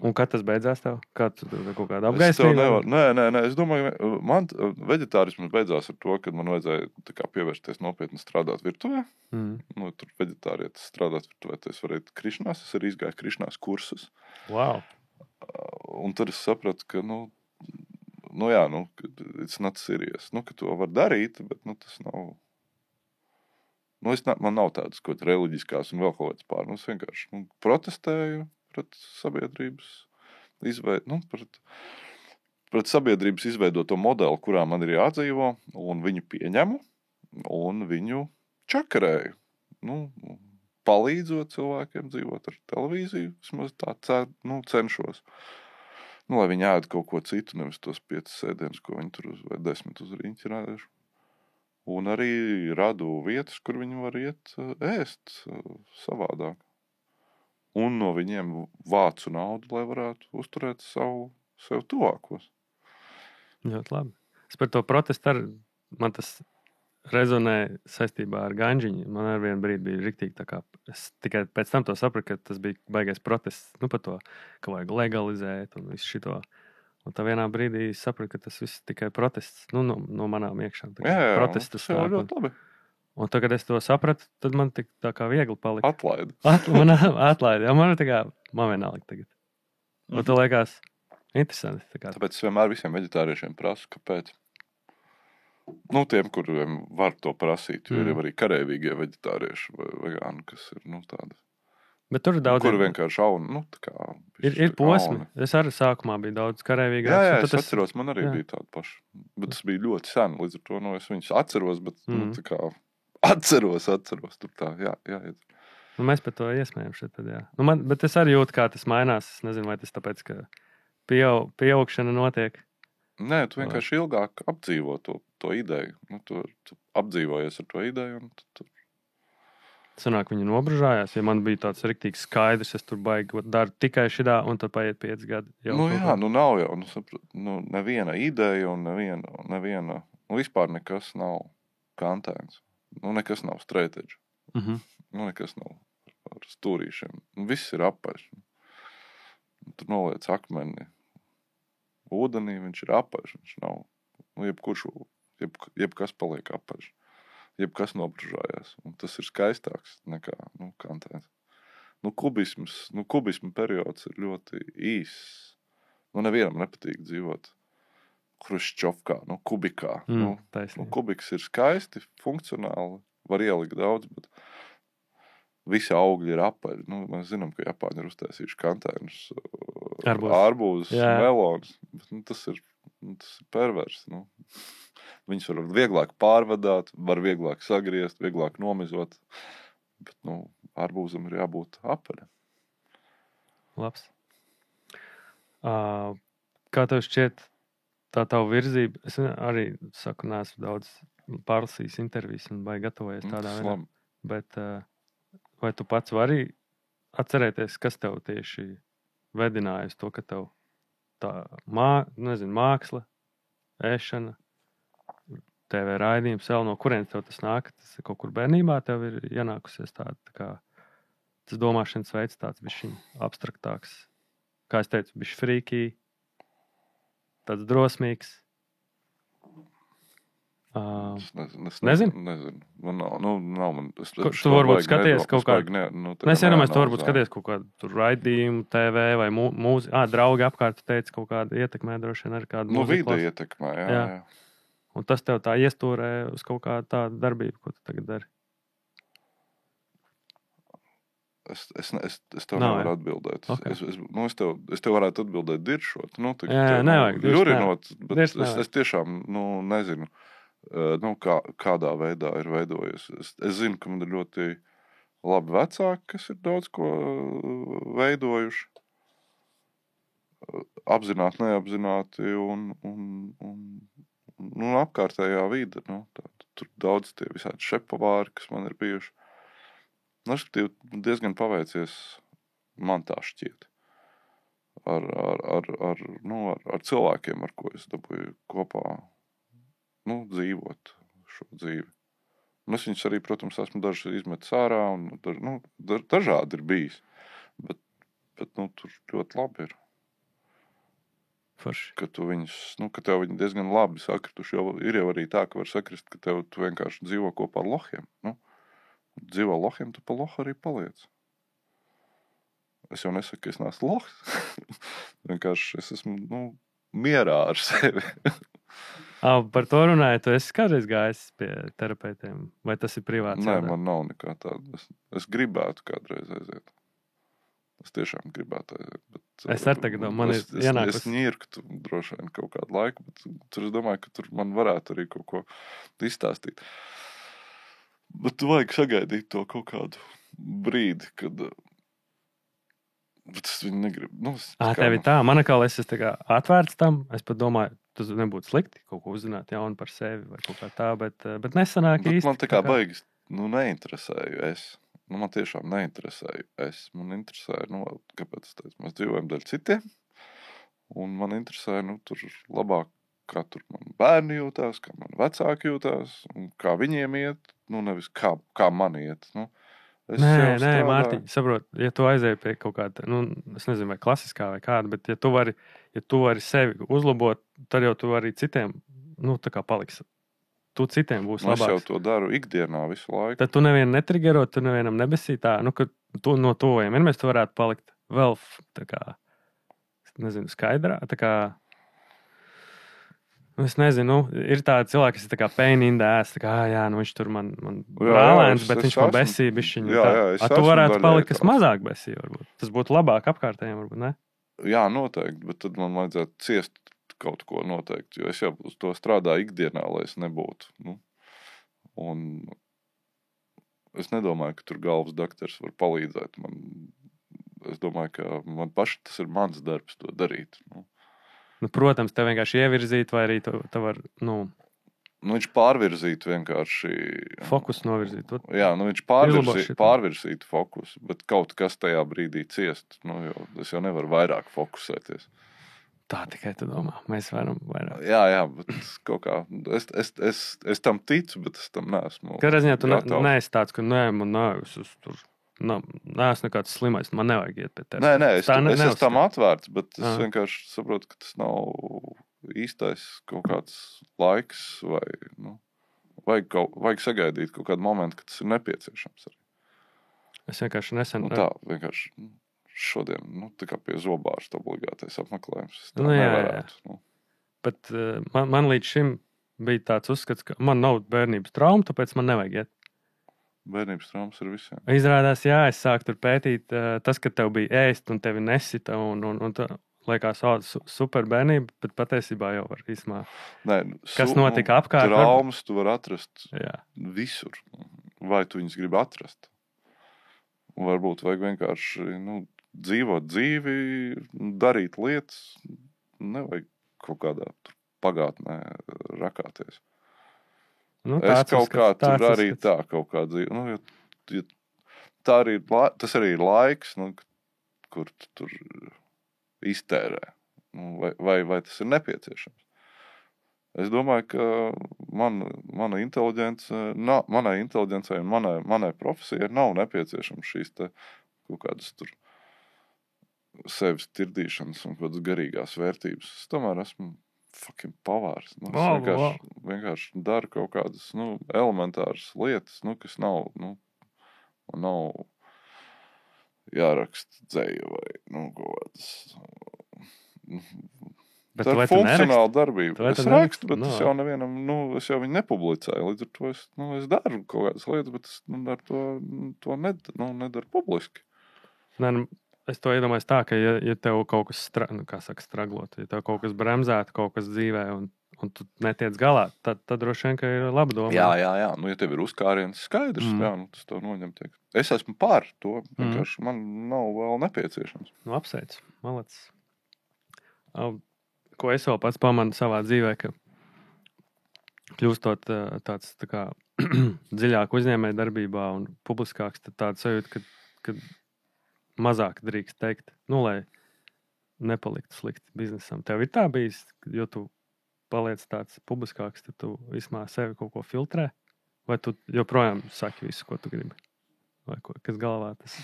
Un kad tas beidzās tev? Kā tu kaut kādu Es tev apgaismību? nevaru. Nē, es domāju, man veģetārisms beidzās ar to, kad man vajadzēja tā kā pievērsties nopietni strādāt virtuvē. Nu, tur veģetārietis strādāt virtuvē, tad es varēju krišanās, es arī izgāju krišanās kursus. Wow. Un tad es sapratu, ka, jā, it's not serious. Ka to var darīt, bet, tas nav... man nav tādas kaut reliģiskās un vēl kaut kāds pār. Es vienkārši protestēju pret sabiedrības pret sabiedrības izveidoto modeli, kurā man ir jādzīvo, un viņu pieņemu, un viņu čakarēju. Palīdzot cilvēkiem dzīvot ar televīziju, vismaz tā cenšos. Lai viņi ēd kaut ko citu, nevis tos 5 sēdienus, ko viņi tur vai 10 uz rīņķi ir ēduši. Un arī radu vietas, kur viņi var iet ēst savādāk. Un no viņiem vācu naudu, lai varētu uzturēt sev tuvākos. Ļoti labi. Es par to protestu arī, man tas rezonē saistībā ar ganžiņu. Man ar vienu brīdi bija riktīgi tā kā, es tikai pēc tam to sapratu, ka tas bija baigais protests, par to, ka vajag legalizēt un visu šito. Un tā vienā brīdī sapratu, ka tas viss tikai protests, no manām iekšām. Jā, protestas tas jau ļoti labi. Un tagad es to sapratu, tad man tik tā kā viegli palika. Atlaidi. Man atlaidi. Jā, man ir tā kā, man vienalga tagad. Un tu liekas interesanti. Tāpēc es vienmēr visiem veģetāriešiem prasu, kāpēc. Tiem, kuriem var to prasīt, jo ir arī kareivīgie veģetārieši vai vegāni, kas ir, tādi. Bet tur ir daudz. Kur vienkārši tā kā. Ir posmi. Es arī sākumā biju daudz kareivīgāks. Jā, es atceros, man arī bija tāda paša. Bet tas bija ļoti sen, līdz ar to, es viņus atceros, bet, tā kā atceros, tur tā, jā. Mēs par to iesmējam šeit, tad jā. Bet es arī jūtu, kā tas mainās. Es nezinu, vai tas tāpēc, ka pieaugšana notiek. Nē, tu vienkārši ilgāk apdzīvo to ideju. Tu apdzīvojies ar to ideju un tu sanāk, viņi nobražājās. Ja man bija tāds riktīgs skaidrs, es tur baigi daru tikai šidā, un tad paiet 5 gadi. Nav jau. Neviena ideja un neviena vispār nekas nav kantēns. Nekas nav strateģi. Nekas nav ar stūrīšiem. Viss ir apaļš. Tur noliec akmeni ūdenī, viņš ir apaļš. Viņš nav, jebkas paliek apaļš. Jebkas nobražājās. Un tas ir skaistāks nekā kantēns. Kubisma periods ir ļoti īss. Nevienam nepatīk dzīvot Hruščovkā, kubikā. Kubiks ir skaisti, funkcionāli, var ielikt daudz, bet visi augļi ir apaļi. Mēs zinām, ka Japāņi ir uztaisījuši kantēnus, arbūzus, melonus. Tas ir pervers. Viņus var vieglāk pārvadāt, var vieglāk sagriezt, vieglāk nomizot. Bet, arbūzam ir jābūt apaļam. Labs. Kā tev šķiet tā tava virzība? Es arī saku, neesmu daudz pārlasījis intervijas un vai gatavojies tādā veidā. Bet vai tu pats vari atcerēties, kas tev tieši vedināja uz to, ka tev tā māksla, ēšana, TV raidījums, no kurienes tev tas nāk? Tas kaut kur bērnībā tev ir ienākusies tāda, tas domāšanas veids tāds bišķiņ abstraktāks. Kā es teicu, bišķi frīkī, tāds drosmīgs. Nezinu. Man nav. Tu varbūt skaties kaut kādu. Es iedomājos, tu varbūt skaties kaut kādu tur raidījumu, TV vai mūziku. Draugi apkārt teica kaut kādu ietekmē, droši vien ar kādu mūziku. Vide ietekmē, jā. Un tas tev tā iestūrē uz kaut kādu tādu darbību, ko tu tagad dari. Es tev nevaru atbildēt. Okay. Es tev varētu atbildēt diršot. Nevajag. Ļurinot, bet es tiešām nezinu. Kādā veidā ir veidojies. Es zinu, ka man ir ļoti labi vecāki, kas ir daudz ko veidojuši. Apzināti, neapzināti un apkārtējā vide. Tur daudz tie visādi šepavāri, kas man ir bijuši. Respektīvi, diezgan paveicies man tā šķiet. Ar cilvēkiem, ar ko es dabūju kopā dzīvot šo dzīvi. Es viņus arī, protams, esmu dažus izmetis ārā un dažādi ir bijis. Bet tur ļoti labi ir. Forši. ka tu viņus, ka tev viņi diezgan labi sakrituši. Ir jau arī tā, ka var sakrist, ka tu vienkārši dzīvo kopā ar lohiem. Dzīvo lohiem, tu pa lohu arī paliec. Es jau nesaku, ka es neesmu lohs. Vienkārši es esmu, mierā ar sevi. Par to runāju, tu esi kādreiz gājis pie terapeitiem? Vai tas ir privāts? Nē, man nav nekā tāda. Es gribētu kādreiz aiziet. Es tiešām gribētu aiziet. Bet, es arī tagad man ir ienākusi. Es ņirktu droši vien kaut kādu laiku, bet tur es domāju, ka tur man varētu arī kaut ko izstāstīt. Bet tu vajag sagaidīt to kaut kādu brīdi, kad... Bet es viņu negribu. Tev ir tā, man kā es esmu atvērts tam, es pat domāju, tas nebūtu slikti kaut ko uzzināt jaunu par sevi vai kaut kā tā, bet nesanāk īsti. Man tā kā baigas, neinteresēju es. Man tiešām neinteresēju es. Man interesēja, kāpēc es teicu, mēs dzīvojam dēļ citiem, un man interesēja, tur labāk, kā tur man bērni jūtās, kā man vecāki jūtās, un kā viņiem iet, nevis kā man iet, Nē, Mārtiņ, saprot, ja tu aizēji pie kaut kāda, es nezinu, vai klasiskā vai kāda, bet ja tu vari sevi uzlabot, tad jau tu arī citiem, tā kā paliksi. Tu citiem būs labāks. Es jau to daru ikdienā visu laiku. Tad tu nevienu netrigero, tu nevienam nebesī tā, ka tu no tuvajiem vienmēr tu varētu palikt vēl, tā kā, nezinu, skaidrā, tā kā, es nezinu, ir tādi cilvēki, kas ir tā kā pain in the ass, tā kā, viņš tur man brālēns, bet viņš man besī bišķiņu. Tu varētu palikt, kas mazāk besī, varbūt. Tas būtu labāk apkārtējiem, varbūt, ne? Jā, noteikti, bet tad man vajadzētu ciest kaut ko noteikti, jo es jau uz to strādāju ikdienā, lai es nebūtu. Un es nedomāju, ka tur galvas daktars var palīdzēt. Es domāju, ka man paši tas ir mans darbs to darīt. Protams, tev vienkārši ievirzīt, vai arī tev var, viņš pārvirzīt vienkārši... Fokus novirzīt. Jā, viņš pārvirzīt fokusu, bet kaut kas tajā brīdī ciest. Jo es jau nevaru vairāk fokusēties. Tā tikai tu domā, mēs varam vairāk. Jā, bet kaut kā, es tam ticu, bet es tam neesmu. Kādā ziņā tu neesi tāds, ka neesmu nekāds slimais, man nevajag iet pie tevis. Nē, es esmu tam atvērts, bet es vienkārši saprotu, ka tas nav īstais kaut kāds laiks, vai vajag sagaidīt kaut kādu momentu, kad tas ir nepieciešams arī. Es vienkārši nesen... Tā, vienkārši... Šodien, tā kā pie zobārsta obligātais apmeklējums. Es tā nevarētu. Bet man līdz šim bija tāds uzskats, ka man nav bērnības trauma, tāpēc man nevajag iet. Bērnības traumas ir visiem. Izrādās, es sāku tur pētīt, tas, ka tev bija ēst un tevi nesita un tā liekas, super bērnība, bet patiesībā jau var īsmā. Kas notika apkārt? Traumas tu var atrast visur. Vai tu viņus gribi atrast? Un varbūt vajag vienkārši, dzīvot dzīvi, darīt lietas, nevajag kaut kādā pagātnē rakāties. Es kaut kā tur arī tā kaut kā dzīvo. Tas arī ir laiks, kur tu tur iztērē. Vai tas ir nepieciešams? Es domāju, ka manai inteliģencei un manai profesijai nav nepieciešams šīs te kaut kādas tur sevis tirdīšanas un kaut kādas garīgās vērtības. Es tomēr esmu fucking pavārs. Es vienkārši daru kaut kādas elementāras lietas, kas nav, man nav jāraksta dzeja vai kaut kādas... Tā ir funkcionāla darbība. Es rakstu, bet es jau nevienam, es jau viņu nepublicēju. Līdz ar to es daru kaut kādas lietas, bet es ar to nedaru publiski. Es to iedomājos tā, ka ja tev kaut kas straglot, ja tev kaut kas bremzētu, kaut kas dzīvē, un tu netiec galā, tad droši vien, ka ir laba doma. Jā. Ja tev ir uzkāriens, skaidrs, tas tev noņem tiek. Es esmu pār to, vienkārši man nav vēl nepieciešams. Apsveic, malacis. Ko es vēl pats pamanu savā dzīvē, ka kļūstot tāds tā kā dziļāk uzņēmēja darbībā un publiskāks, tad tāds sajūta, ka mazāk drīkst teikt, lai nepaliktu slikti biznesam. Tev ir tā bijis, jo tu paliec tāds publiskāks, tad tu vismā sevi kaut ko filtrē? Vai tu joprojām saki visu, ko tu gribi? Vai kas galvā tas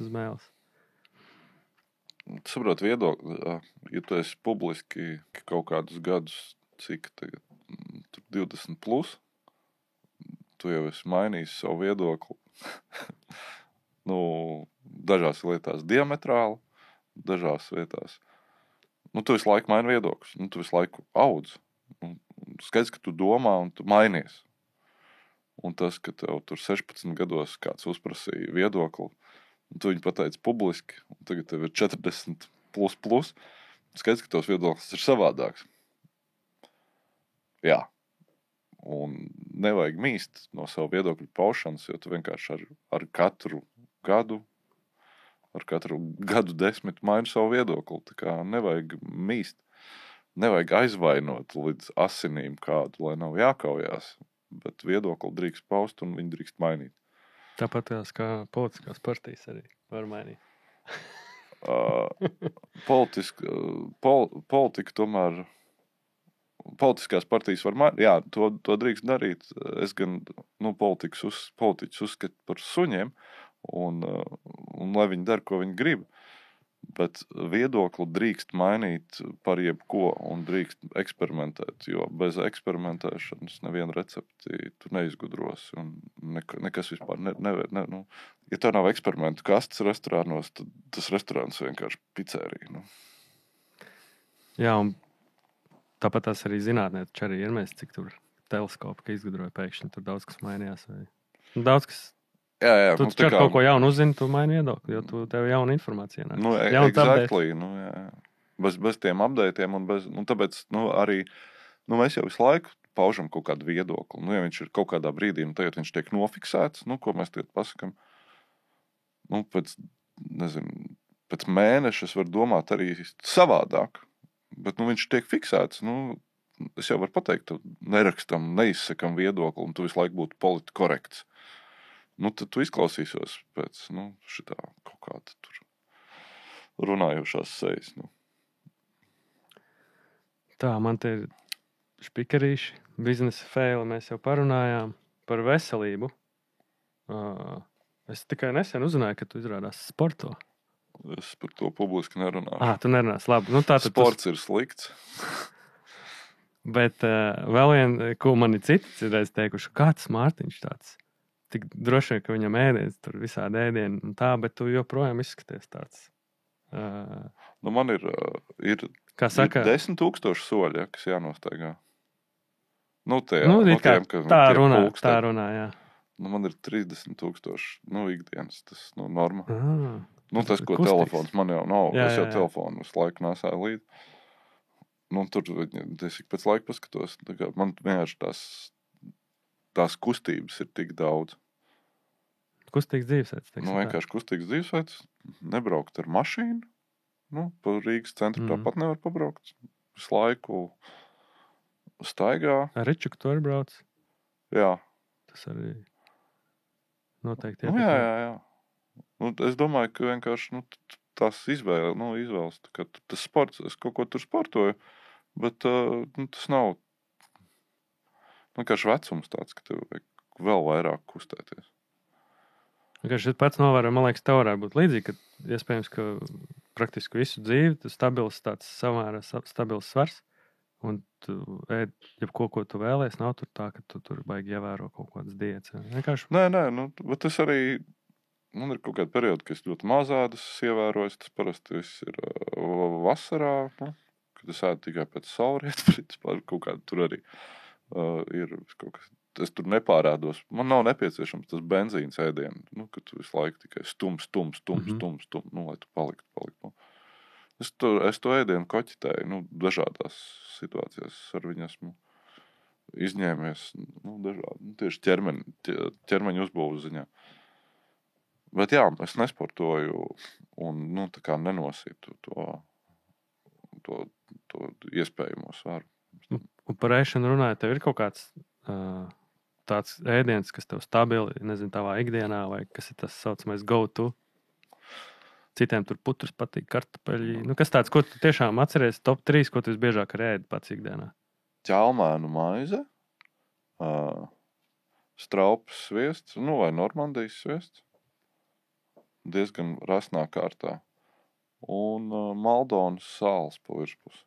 uz mēles? Saprot, ja tu esi publiski kaut kādus gadus, cik tagad, tur 20 plus, tu jau esi mainījis savu viedokli. Dažās lietās diametrāli, dažās vietās. Tu visu laiku maini viedokļus, tu visu laiku audz. Skaidrs, ka tu domā un tu mainies. Un tas, ka tev tur 16 gados kāds uzprasīja viedokli, un tu viņu pateici publiski, un tagad tev ir 40 plus, skaidrs, ka tavs viedoklis ir savādāks. Jā. Un nevajag mīst no savu viedokļu paušanas, jo tu vienkārši ar katru gadu, ar katru gadu 10 maini savu viedokli. Tā kā nevajag mīst, nevajag aizvainot līdz asinīm kādu, lai nav jākaujās, bet viedokli drīkst paust un viņi drīkst mainīt. Tāpat kā politiskās partijas arī var mainīt. Politika tomēr, politiskās partijas var mainīt, jā, to drīkst darīt. Es gan, politiķus uzskatu par suņiem, un lai viņi dara, ko viņi grib, bet viedokli drīkst mainīt par jebko un drīkst eksperimentēt, jo bez eksperimentēšanas nevienu recepti tu neizgudros un nekas vispār ja tev nav eksperimentu kastes restorānos, tad tas restorāns vienkārši picērija. Jā, un tāpat tās arī zinātnē, taču arī ir mēs, cik tur teleskopi, ka izgudroja pēkšņi, tur daudz kas mainījās. Daudz kas. Jā, tu kaut ko jaunu uzzini, tu maini viedokli, jo tev jauna informācija nāk. Exactly, jā. Bez tiem updateiem un tāpēc, arī, mēs jau visu laiku paužam kaut kādu viedokli. Ja viņš ir kaut kādā brīdī, un tagad viņš tiek nofiksēts, ko mēs tagad pasakam, pēc mēneša es varu domāt arī savādāk, bet, viņš tiek fiksēts, es jau varu pateikt, tu nerakstam, neizsakam viedokli, un tu visu laiku būtu politkorekts. Tad tu izklausīsos pēc, šitā kaut kāda tur runājošās sejas, Tā, man te ir špikerīši, biznesa faili, mēs jau parunājām par veselību. Es tikai nesen uzzināju, ka tu izrādās sporto. Es par to publiski nerunāju. Tu nerunās, labi. Sports ir slikts. Bet vēl vien, ko mani citi ir reiz teikuši, kāds Mārtiņš tāds. Tik droši vien, ka viņam ēdiens tur visādi ēdieni un tā, bet tu joprojām izskaties tāds. Man ir kā saka, 10,000 soļi, kas jānostaigā. Tā runā, jā. Man ir 30,000, ikdienas, tas norma. Tas, ko kustīgs. Telefons man jau nav, Jā, es jau jā. telefonu visu laiku nesāju līdzi. Tur es pēc laika paskatos, man vienkārši tās kustības ir tik daudz. Kustīgs dzīvesveids. Vienkārši kustīgs dzīvesveids, nebraukt ar mašīnu. Pa Rīgas centru tāpat nevar pabraukt. Visu laiku staigā. Ar Ričuku tu arī brauc? Jā. Tas arī noteikti jā. Es domāju, ka vienkārši tās izvēles, ka tas sports, es kaut ko tur sportoju, bet tas nav vienkārši vecums tāds, ka tev vajag vēl vairāk kustēties. Šis pats novēro, man liekas, tev varētu būt līdzīgi, ka iespējams, ka praktiski visu dzīvi tu stabils svars, un tu ēd jebko, ko tu vēlies, nav tur tā, ka tu tur baigi ievēro kaut kādas diētas. Vienkārši. Nē, bet es arī, man ir kaut kāda perioda, ka es ļoti maz ēdu, es ievēroju, tas parasti viss ir vasarā, kad es ēdu tikai pēc saulrieta, kaut kāda tur arī ir kaut kas. Es tur nepārēdos. Man nav nepieciešams tas benzīns ēdiens, ka tu visu laiku tikai stums, lai tu paliktu. Es to ēdienu koķitēju, dažādās situācijās ar viņu esmu izņēmies, dažādi, tieši ķermeņa uzbūves ziņā. Bet jā, es nesportoju un, tā kā nenosītu to iespējamo svaru. Un par ēšanu runājot, tev ir kaut kāds tāds ēdiens, kas tev stabili, nezinu, tavā ikdienā, vai kas ir tas saucamais go-to? Citiem tur putras patīk, kartupeļi. Kas tāds, ko tu tiešām atceries, top 3, ko tu visbiežāk ēdi pats ikdienā? Ķelmēnu maize, straupas sviests, vai Normandijas sviests. Diezgan rasnā kārtā. un Maldonas sāls pa virspusi.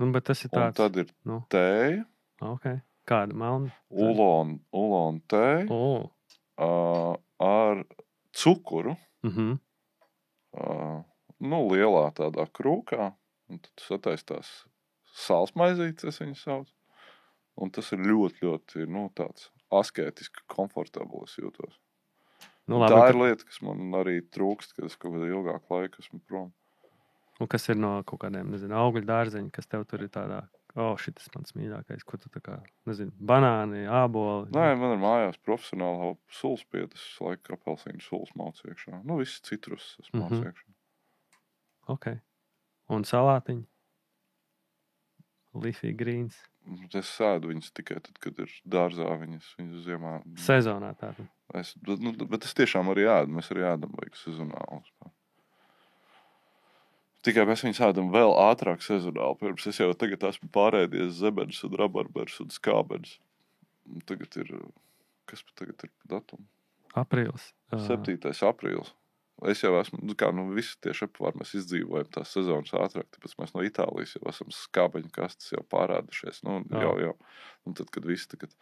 Nu, bet tas ir Un tāds. tad ir Nu, tēja, ok. Kāda melna? ulona tēja ar cukuru, lielā tādā krūkā, un tad tu sataistās sāls maizītes, es viņu saucu. Un tas ir ļoti, ļoti, tāds asketiski, komfortabls jūtos. Nu, Un labi, tā ir lieta, kas man arī trūkst, kad es kaut kādā ilgāku laiku esmu prom. Un kas ir no kaut kādiem, nezinu, augļu dārzeņu, kas tev tur ir tādā, šitas mans mīļākais, ko tu tā kā, nezinu, banāni, āboli. Nē, man ir mājās profesionāli sulas pietas, laika apelsīnu sulas mauc iekšā. Viss citrus es mauc iekšā. Ok. Un salātiņi? Leafy greens? Es sēdu viņas tikai tad, kad ir dārzā viņas ziemā. Sezonā tāda. Bet es tiešām arī ēdu, mēs arī ēdam vajag sezonāli. Tikai mēs viņus ēdam vēl ātrāk sezonāli. Pirms es jau tagad esmu pārēdies zebenes un rabarbers un skābenes. Tagad ir, kas pat tagad ir pa datumu? Aprīlis. 7. aprīlis. Es jau esmu, visi tieši apvar mēs izdzīvojam tās sezonas ātrāk, tāpēc mēs no Itālijas jau esam skābeņu kastes jau pārādušies. Jau. Un tad, kad visi tagad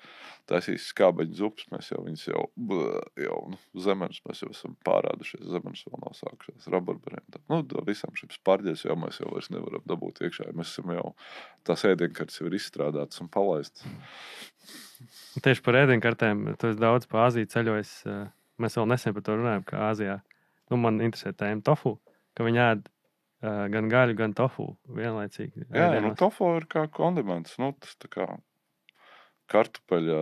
taisīs skābeņu zupas, mēs jau viņas jau zemenes, mēs jau esam pārādušies, zemenes vēl nav sākušies, rabarberiem. Visam šim sparģēs jau mēs jau vairs nevaram dabūt iekšā. Mēs esam jau, tās ēdienkartes jau ir izstrādātas un palaistas. Tieši par ēdienkartēm, tu esi daudz pa Āziju ceļojis, mēs vēl nesen par to runājam, ka Āzijā. Man interesē tēma tofu, ka viņi ēd gan gaļu, gan tofu vienlaicīgi. Jā, tofu ir kā kondiments. Tas tā kā kartupeļi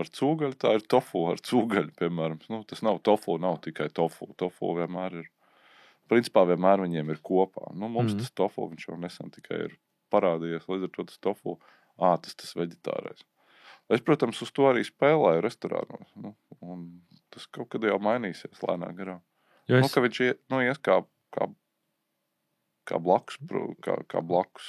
ar cūgaļu, tā ir tofu ar cūgaļu, piemēram. Tas nav tofu, nav tikai tofu. Tofu vienmēr ir, principā vienmēr viņiem ir kopā. Mums tas tofu, viņš jau nesen tikai ir parādījies, līdz ar to tas tofu, tas veģetārais. Es, protams, uz to arī spēlēju restorānos. Un tas kaut kad jau mainīsies lēnā garā. Ka viņš ies kā blakus.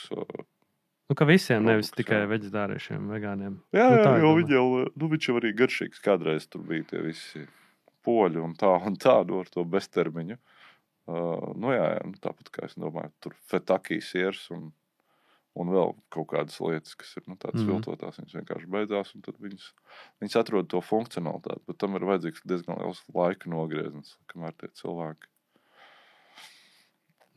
Ka visiem, nevis tikai veģetāriešiem, vegāniem. Jā, jo viņš jau arī garšīgs. Kādreiz tur bija tie visi poļi un tādu ar to beztermiņu. Tāpat kā es domāju, tur fetakī siers un vēl kaut kādas lietas, kas ir tādas viltotās, viņas vienkārši beidzās, un tad viņas atrod to funkcionalitāti, bet tam ir vajadzīgs diezgan liels laika nogrieznis, kamēr tie cilvēki.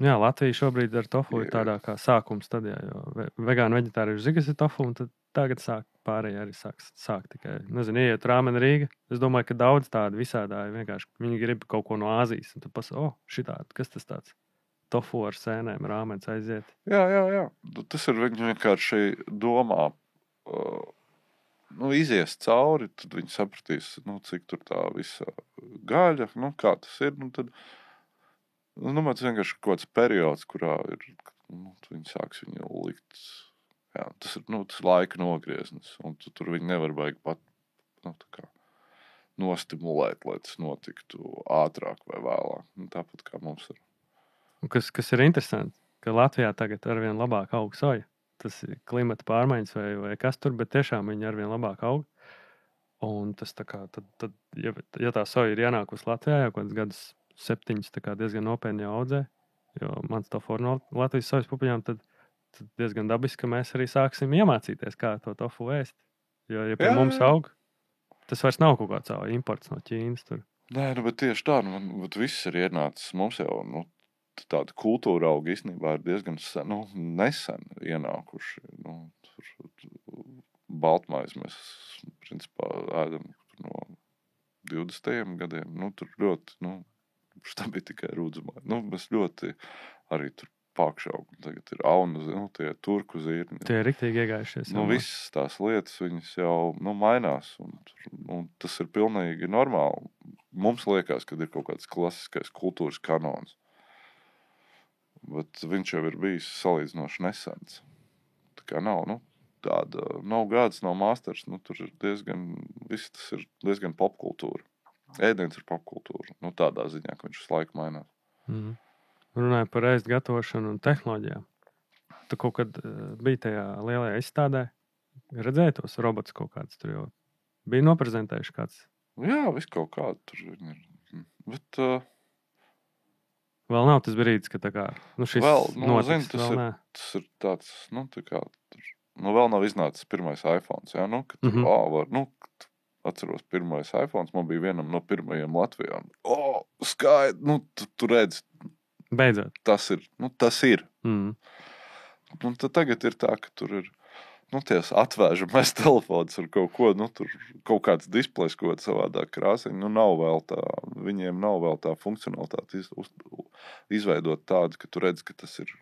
Jā, Latvija šobrīd ar tofu ir tādā kā sākuma stadijā, jo vegāni veģetārieši zina, kas ir tofu, un tad tagad pārējie arī sāk tikai, ieiet rāmeni Rīga. Es domāju, ka daudz tādu visādāji vienkārši, viņi grib kaut ko no Āzijas, un tad pasaka, šitādi, kas tas tāds? Tofu ar sēnēm, rāmens aiziet. Jā. Tas ir viņi vienkārši domā, izies cauri, tad viņi sapratīs, cik tur tā visa gaļa, kā tas ir, tad, tas vienkārši kaut kāds periods, kurā ir, viņi sāks viņu likt, tas ir, tas laika nogrieznis, un tur viņi nevar vajag pat, tā kā nostimulēt, lai tas notiktu ātrāk vai vēlāk, tāpat kā mums ir. Kas ir interesanti, ka Latvijā tagad arvien labāk aug soja. Tas ir klimata pārmaiņas vai kas tur, bet tiešām viņi arvien labāk aug. Un tas tā kā, tad, ja tā soja ir ienākusi Latvijā jau kādus gadus 7, tā kā diezgan nopietni jau audzē, jo mans tofu no Latvijas sojas pupiņām, tad diezgan dabiski, ka mēs arī sāksim iemācīties, kā to tofu ēst. Jo, ja pie mums aug, tas vairs nav kaut kāds imports no Ķīnas tur. Nē, bet tieši tā, bet viss ir ienācis. Mums jau, tāda kultūra auga īstenībā ir diezgan nesen ienākuši. Baltmaizi mēs, principā, ēdam no 20. gadiem. Tur ļoti, tā bija tikai rūdzumā. Mēs ļoti arī tur pākšaugu. Tagad ir aunu, tie turku zīrni. Tie ir riktīgi iegājušies. Visas tās lietas, viņas jau, mainās. Un tas ir pilnīgi normāli. Mums liekas, ka ir kaut kāds klasiskais kultūras kanons. Bet viņš jau ir bijis salīdzinoši nesens. Tā kā nav gads, nav masters. Tur ir viss tas ir diezgan popkultūra. Ēdiens ir popkultūra. Tādā ziņā, ka viņš visu laiku mainās. Runājot par ēst gatavošanu un tehnoloģijām. Tu kaut kad biji tajā lielajā izstādē, redzēji tos robotus kaut kādus tur jau? Bija noprezentējuši kāds? Jā, viss kaut kādu tur ir. Bet Vēl nav tas brīdis, ka tā kā, šis notiks, tas ir tāds, tā kā, vēl nav iznācis pirmais iPhones, ja, ka tur, var, atceros pirmais iPhones, man bija vienam no pirmajiem Latvijā. Skaidri, tu redzi. Beidzot. Tas ir. Tad tagad ir tā, ka tur ir, ties atvēžamais telefons ar kaut ko, tur kaut kāds displejs, ko savādāk krāsiņi, nav vēl tā, viņiem nav vēl tā funkcionalitāte izveidot tādu, ka tu redz, ka tas ir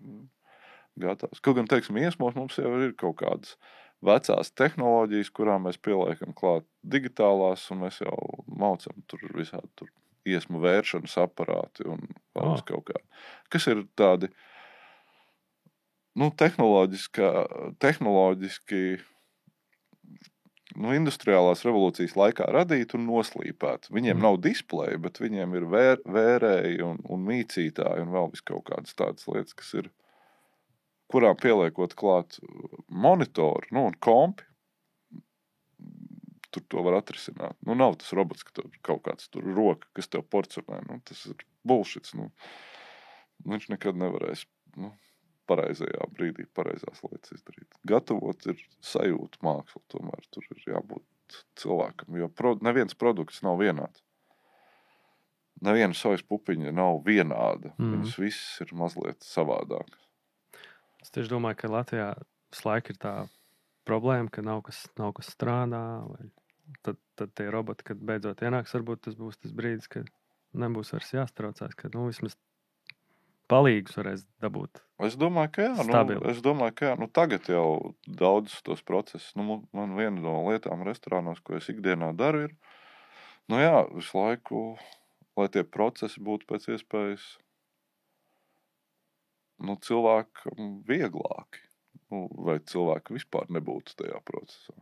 gatavs. Kaut gan, teiksim, iesmos mums jau ir kaut kādas vecās tehnoloģijas, kurām mēs pieliekam klāt digitālās, un mēs jau maucam tur visādi tur iesmu vēršanas aparāti un vēl kaut kā. Kas ir tādi, tehnoloģiski industriālās revolūcijas laikā radīti un noslīpēti. Viņiem nav displeja, bet viņiem ir vērēji un mīcītāji un vēl vis kaut kādas tādas lietas, kas ir, kurām pieliekot klāt monitoru, un kompi, tur to var atrisināt. Nav tas robots, ka tur kaut kāds tur roka, kas tev porcionē. Tas ir bullshits. Viņš nekad nevarēs, pareizajā brīdī pareizās lietas izdarīt. Gatavot ir sajūta māksla, tomēr tur ir jābūt cilvēkam, jo neviens produkts nav vienāds. Neviena sojas pupiņa nav vienāda. Viņas visas ir mazliet savādākas. Es tieši domāju, ka Latvijā visu ir tā problēma, ka nav kas strādā, vai tad tie roboti, kad beidzot ienāks, varbūt tas būs tas brīdis, kad nebūs vairs jāstraucās, ka vismaz palīgus varēs dabūt. Es domāju, ka jā. Tagad jau daudz tos procesus. Man viena no lietām restorānos, ko es ikdienā daru, ir, visu laiku, lai tie procesi būtu pēc iespējas, cilvēkam vieglāki. Vai cilvēki vispār nebūtu tajā procesā.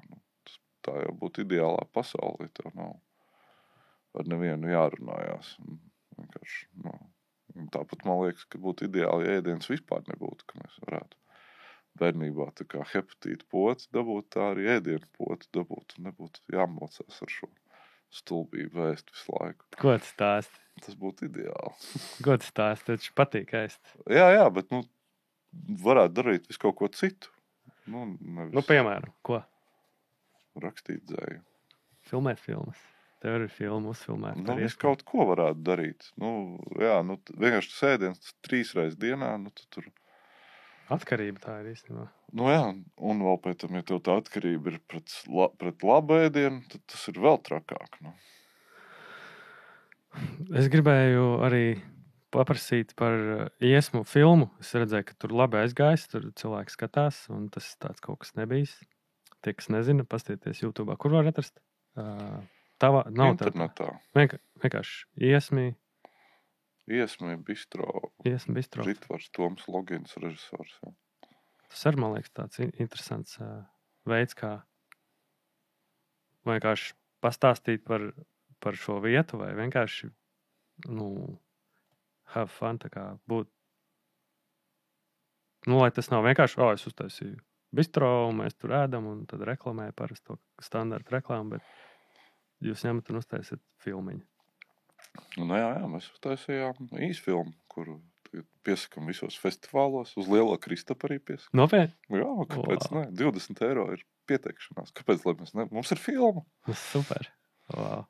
Tā jau būtu ideālā pasaulē. Tev nav ar nevienu jārunājās. Vienkārši, tāpat man liekas, ka būtu ideāli, ja ēdiens vispār nebūtu, ka mēs varētu bērnībā tā kā hepatītu potes dabūt, tā arī ēdienu potes dabūt un nebūtu jāmocās ar šo stulbību vēst visu laiku. Ko tu stāsti? Tas būtu ideāli. Ko tu stāsti? Taču patīk ēst. Jā, bet, varētu darīt visu kaut ko citu. Piemēram, ko? Rakstīt dzēju. Filmēt filmas. Tev ir filma uzfilmēt. Es kaut ko varētu darīt. Vienkārši tas ēdiens 3 reizes dienā, tur... Atkarība tā ir īstenībā. Un vēl pēc tam, ja tev tā atkarība ir pret labu ēdienu, tad tas ir vēl trakāk. Es gribēju arī paprasīt par iesmu filmu. Es redzēju, ka tur labi aizgājis, tur cilvēki skatās, un tas tāds kaut kas nebijis. Tie, kas nezina, pastieties YouTube, kur var atrast? Internetā. Vienkārši iesmi, bistro. Ritvars Toms Logins, režisors. Jā. Tas arī, man liekas, tāds interesants veids, kā vienkārši pastāstīt par šo vietu, vai vienkārši, have fun, tā kā būt. Lai tas nav vienkārši, es uztaisīju bistro, un mēs tur ēdam, un tad reklamēju parasti to standarta reklāmu, bet jūs ņemat un uztaisiet filmiņu. Jā, mēs uztaisījām īsfilmu, kuru piesakam visos festivālos, uz Lielo Kristapu arī piesakam. Nopietni? Jā, kāpēc ne? 20 eiro ir pieteikšanās. Kāpēc, lai mēs mums ir filma? Super. Wow.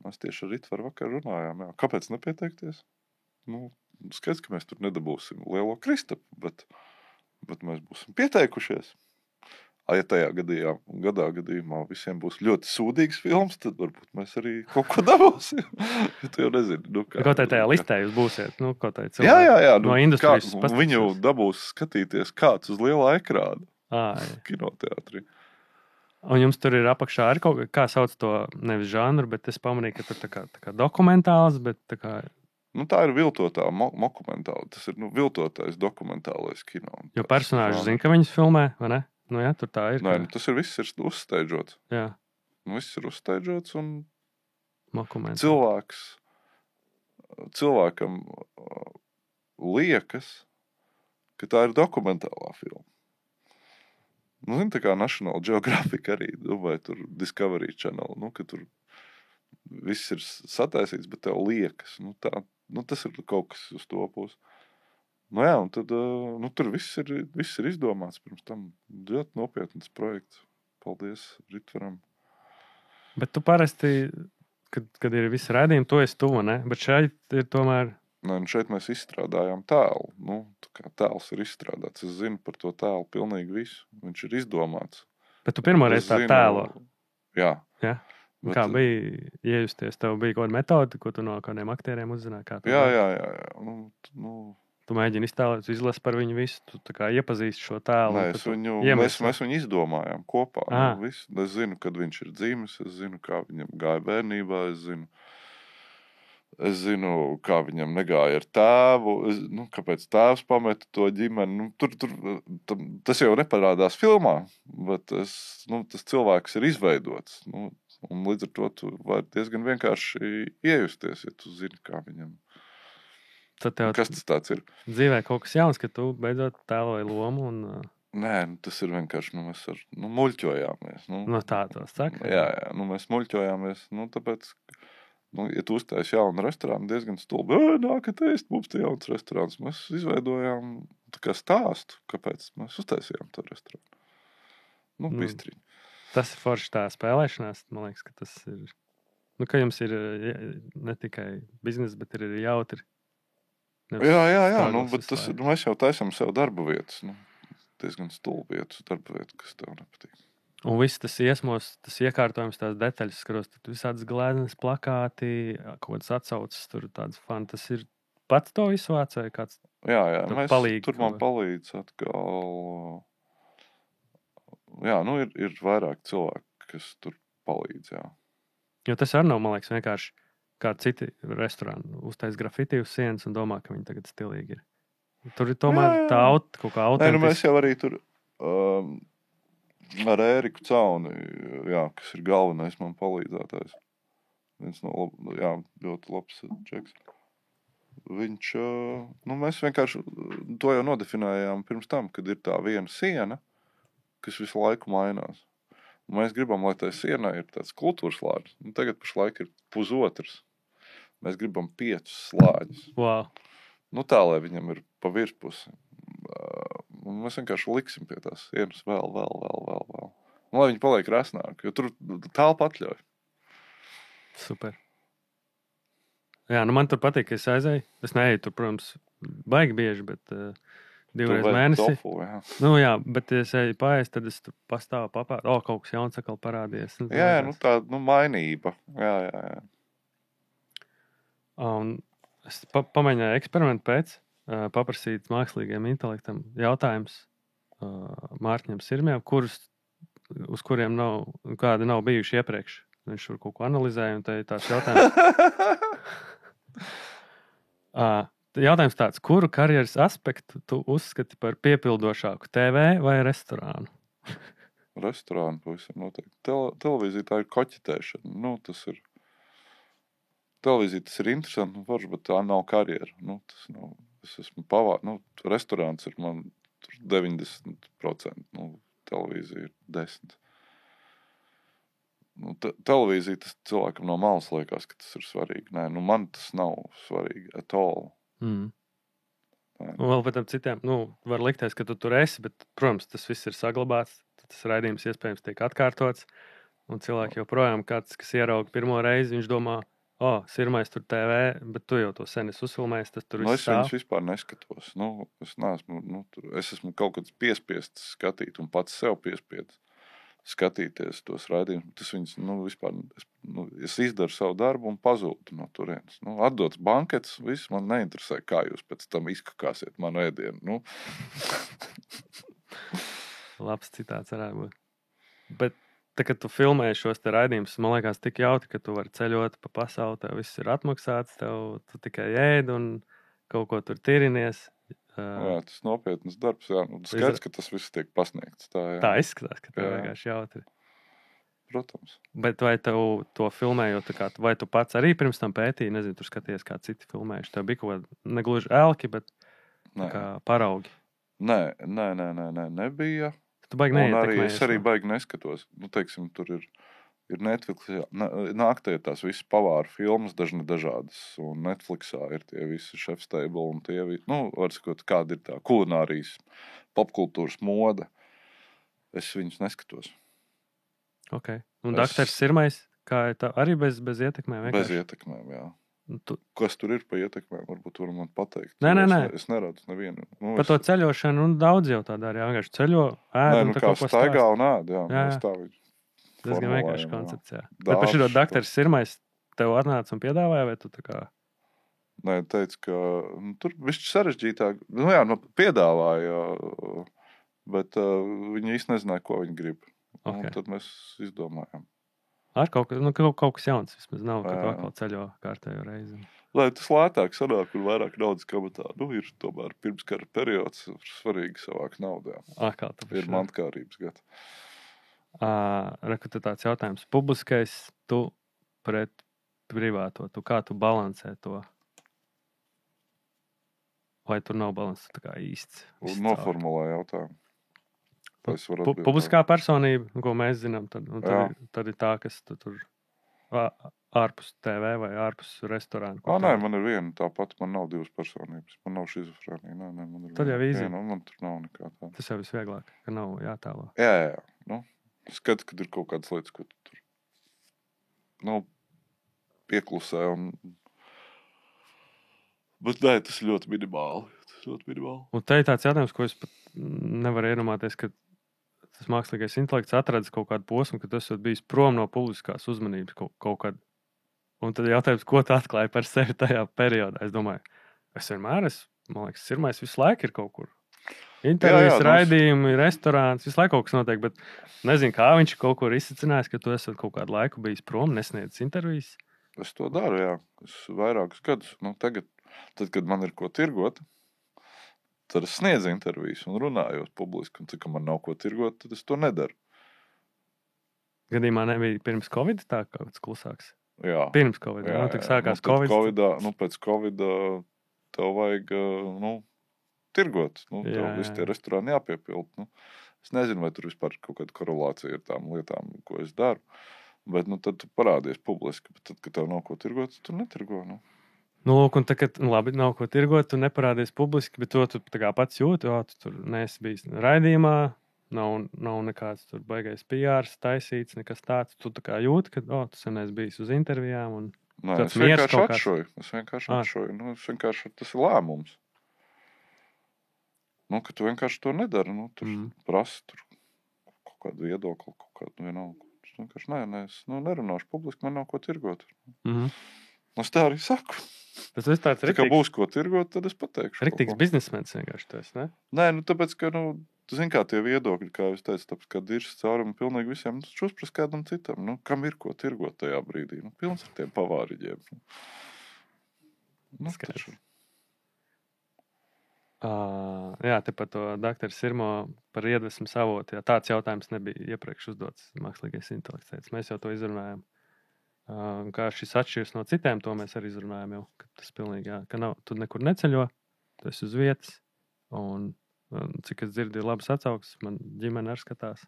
Mēs tieši ar Ritvaru vakar runājām, kāpēc nepieteikties? Skaidrs, ka mēs tur nedabūsim Lielo Kristapu, bet mēs būsim pieteikušies. Ja tajā gadījumā visiem būs ļoti sūdīgs films, tad varbūt mēs arī kaut ko dabūsim. Tu jau nezini. Kaut tajā listē jūs būsiet. Kaut tā cilvēki. Jā. No industrijas. Viņu dabūs skatīties kāds uz lielā ekrāna. Kinoteātrī. Un jums tur ir apakšā arī kaut kā sauc to nevis žanru, bet es pamanīju, ka tur tā kā dokumentāls, bet tā kā... tā ir viltotā mokumentāla. Tas ir viltotais dokumentālais kino. Jo personāži zina, ka viņus filmē, vai ne? Tur tā ir. Nē, tas ir viss ir uzsteidžots. Jā. Viss ir uzsteidžots un mokumentāls. Cilvēkam liekas, ka tā ir dokumentālā filma. Tā kā National Geographic arī, vai tur Discovery Channel, ka tur viss ir sataisīts, bet tev liekas, tas ir kaut kas uz to pusi. Nu jā, un tad tur viss ir izdomāts pirms tam. Ļoti nopietns projekts. Paldies Ritvaram. Bet tu parasti, kad ir visi rādījumi, to esi tuvu, ne? Bet šeit ir tomēr... Nē, šeit mēs izstrādājām tēlu. Tēls ir izstrādāts. Es zinu par to tēlu pilnīgi visu. Viņš ir izdomāts. Bet tu pirmoreiz tā tēlo? Jā. Ja? Kā bija iejusties? Tev bija kaut kāda metode, ko tu no kādiem aktieriem uzzināji? Jā. Tu mēģini iztēlot, izlasi par viņu visu, tu tā kā iepazīsti šo tēlu. Nē, mēs viņu izdomājām kopā. Es zinu, kad viņš ir dzimis, es zinu, kā viņam gāja bērnībā, es zinu, kā viņam negāja ar tēvu, kāpēc tēvs pameta to ģimeni. Tas jau neparādās filmā, bet tas cilvēks ir izveidots. Un līdz ar to tu vari diezgan vienkārši iejusties, ja tu zini, kā viņam. Kas tas tāds ir? Dzīvē kaut kas jauns, ka tu beidzot tēloji lomu un... Nē, tas ir vienkārši, mēs muļķojāmies. Tā tos saka? Jā, mēs muļķojāmies, tāpēc, ja tu uztaisi jaunu restorānu, diezgan stulbi, nākat ēst, mums te jauns restorāns. Mēs izveidojām tā kā stāstu, kāpēc mēs uztaisījām to restorānu. Bistriņi. Tas ir forši tā spēlēšanās, man liekas, ka tas ir, ka jums ir ne tikai biznesa, bet ir jautri. Jā, bet mēs jau taisam sev darba vietas, diezgan stulbi vietas, darba vietas, kas tev nepatīk. Un viss tas iesmos, tas iekārtojums, tās detaļas, skaros, tad visādas gleznas, plakāti, kaut kādas atsauces, tur tādas fani. Tas ir pats to visu vācēja, kāds jā, palīdz. Tur man palīdz atkal. Jā, ir vairāk cilvēki, kas tur palīdz, jā. Jo tas arī nav, man liekas, vienkārši kā citi restorāni uztais grafiti uz sienas un domā, ka viņi tagad stilīgi ir. Tur ir tomēr tā kaut kā autentiska. Mēs jau arī tur ar Ēriku Cauni, kas ir galvenais man palīdzētājs. Viens no ļoti labs džeks. Viņš, mēs vienkārši to jau nodefinējām pirms tam, kad ir tā viena siena, kas visu laiku mainās. Un mēs gribam, lai tai sienai ir tāds kultūras slāņus. Tagad pašlaik ir pusotrs. Mēs gribam 5 slāņus. Wow. Tā, lai viņam ir pa virspusi. Un mēs vienkārši liksim pie tās sienas vēl. Un lai viņi paliek resnāk, jo tur telpa atļauj. Super. Jā, man tur patīk, ka es aizēju. Es neeju tur, protams, baigi bieži, bet 2 reizes mēnesī. Tofu, jā. Jā, bet ja es eju paēst, tad es tur pastāvu papādu. Kaut kas jauns atkal parādījies. Tā mainība. Jā. Un es pamēģināju eksperimentu pēc, paprasīt mākslīgiem intelektam jautājums Mārtiņam Sirmjam, uz kuriem kādi nav bijuši iepriekš. Viņš tur kaut ko analizēja un tās jautājums. Jautājums tāds, kuru karjeras aspektu tu uzskati par piepildošāku, TV vai restorānu? Restorānu pavisam noteikti. Televīzija tā ir koķitēšana. Tas ir televīzija, tas ir interesanti, forši, bet tā nav karjera. Tas nav, es esmu restorāns ir man 90%, televīzija ir 10%. Televīzija, tas cilvēkam no malas liekas, ka tas ir svarīgi. Nē, man tas nav svarīgi at all. Un vēl pēc tam citiem, var likties, ka tu tur esi, bet, protams, tas viss ir saglabāts, tas raidījums iespējams tiek atkārtots, un cilvēki joprojām kāds, kas ierauga pirmo reizi, viņš domā, Sirmais tur TV, bet tu jau to sen esi uzfilmējis, tas tur viss stāv. Es viņus vispār neskatos. Es esmu kaut kāds piespiests skatīt un pats sev piespiedu skatīties tos raidījumus. Tas viņus, vispār, es izdaru savu darbu un pazūdu no turienes. Atdots bankets, viss man neinteresē, kā jūs pēc tam izkakāsiet manu ēdienu. Labs citāts varētu būt. Bet tā, kad tu filmēji šos te raidījumus, man liekas tik jautri, ka tu vari ceļot pa pasauli, tev viss ir atmaksāts, tu tikai ēd un kaut ko tur tirinies. Jā, tas nopietnas darbs, jā. Skaidrs, ka tas viss tiek pasniegts. Tā izskatās, ka tev vienkārši jautri. Protams. Bet vai tev to filmējot, vai tu pats arī pirms tam pētīji, nezinu, tur skaties, kā citi filmējuši, tev bija kaut kāda negluži elki, bet kā paraugi? Nē, nebija. Tu baigi neietekmējies. Es arī baigi neskatos. Teiksim, tur ir ir Netflixā, naktī ir tās visas pavāru filmas, dažādas, un Netflixā ir tie visi chef's table, un tie visi, var sakot, kāda ir tā kulinārijas, popkultūras moda. Es viņus neskatos. Ok. Un Daktars Sirmais, kā ir tā, arī bez ietekmēm? Bez ietekmēm, jā. Kas tur ir pa ietekmēm, varbūt var man pateikt. Nē. Es neredzu nevienu. Par to ceļošanu, daudz jau tā dara, vienkārši ceļo, ēd un tā kā kaut ko staigā un ēd, jā. Jā. Tas gan vienkārši koncepts, jā. Bet par šito Daktars Sirmais tev atnāca un piedāvāja, vai tu tā kā? Nē, teica, ka tur višķi sarežģītāk. Piedāvāja, bet viņi īsti nezināja, ko viņi grib. Okay. Tad mēs izdomājām. Ar kaut kas jauns, vismaz nav, ka tu atkal ceļo kārtējo reizi. Lai tas lētāk sanāk un vairāk naudas kabatā. Ir tomēr pirmskara periods, svarīgi savākt naudu. Ir mantkārības gada. Reku, tāds jautājums. Publiskais tu pret privāto. Kā tu balansē to? Vai tur nav balanss tā kā īsts? Noformulē jautājumu. Publiskā personība, ko mēs zinām, tad ir tā, kas tur ārpus TV vai ārpus restorāna. Nē, man ir viena tāpat, man nav divas personības. Man nav šizofrēnija. Nē, man ir tad jau īzi. Man tur nav nekā tāda. Tas jau visvieglāk, ka nav jātālo. Jā. Skatu, kad ir kaut kādas lietas, ko tu tur pieklusē. Bet nē, tas ir ļoti minimāli. Un te ir tāds jautājums, ko es pat nevaru iedomāties, ka tas mākslīgais intelekts atradis kaut kādu posmu, ka tas ir bijis prom no publiskās uzmanības kaut kad. Un tad jautājums, ko tu atklāji par sevi tajā periodā? Es domāju, man liekas, Sirmais visu laiku ir kaut kur. Intervijas, raidījumi, restorāns, visu laiku kaut kas notiek, bet nezinu, kā viņš kaut kur izsacinājis, ka tu esi kaut kādu laiku bijis prom, nesniedz intervijas. Es to daru, jā. Es vairākus gadus. Tagad, kad man ir ko tirgot, tad es sniedzu intervijas un runājos publiski. Un tad, kad man nav ko tirgot, tad es to nedaru. Gadījumā nebija pirms Covid tā kaut kāds klusāks? Jā. Pirms Covid, tik sākās Covid. Pēc Covid tev vajag, tirgot. Tev visi tie restorāni jāpiepild. Es nezinu, vai tur vispār kaut kāda korelācija ir tām lietām, ko es daru. Bet tad tu parādies publiski. Bet tad, kad tev nav ko tirgot, tu netirgo. Lūk, un tagad, labi, nav ko tirgot, tu neparādies publiski, bet to tu tā kā pats jūti, tu tur neesi bijis raidījumā, nav nekāds tur baigais PRs taisīts, nekas tāds. Tu tā kā jūti, ka tu sen esi bijis uz intervijām. Un nē, es vienkārši atšoju. Tas ir lēmums. Ka tu vienkārši to nedari. Tur prasa tur kaut kādu viedokli, kaut kādu vienalgu. Es vienkārši nerunāšu publiski, man nav ko tirgot. Es tā arī saku. Tas ir tāds riktīgs. Kā būs ko tirgot, tad es pateikšu. Riktīgs biznesmens vienkārši tas, ne? Nē, tāpēc, ka, tu zini, kā tie viedokļi, kā es teicu, tāpēc, ka diršas caurumi pilnīgi visiem, šuspras kādam citam. Kam ir ko tirgot tajā brīdī? Pilns ar tiem pavāriģiem. Taču. Jā, te par to Daktaru Sirmo par iedvesmu savotu. Tāds jautājums nebija iepriekš uzdots mākslīgais intelekts. Mēs jau to izrunājām. Kā šis atšķiras no citiem, to mēs arī izrunājām jau. Tas pilnīgi, ka tu nekur neceļo, tu esi uz vietas. Un cik es dzirdu, ir labas atsauksmes, man ģimene arī skatās.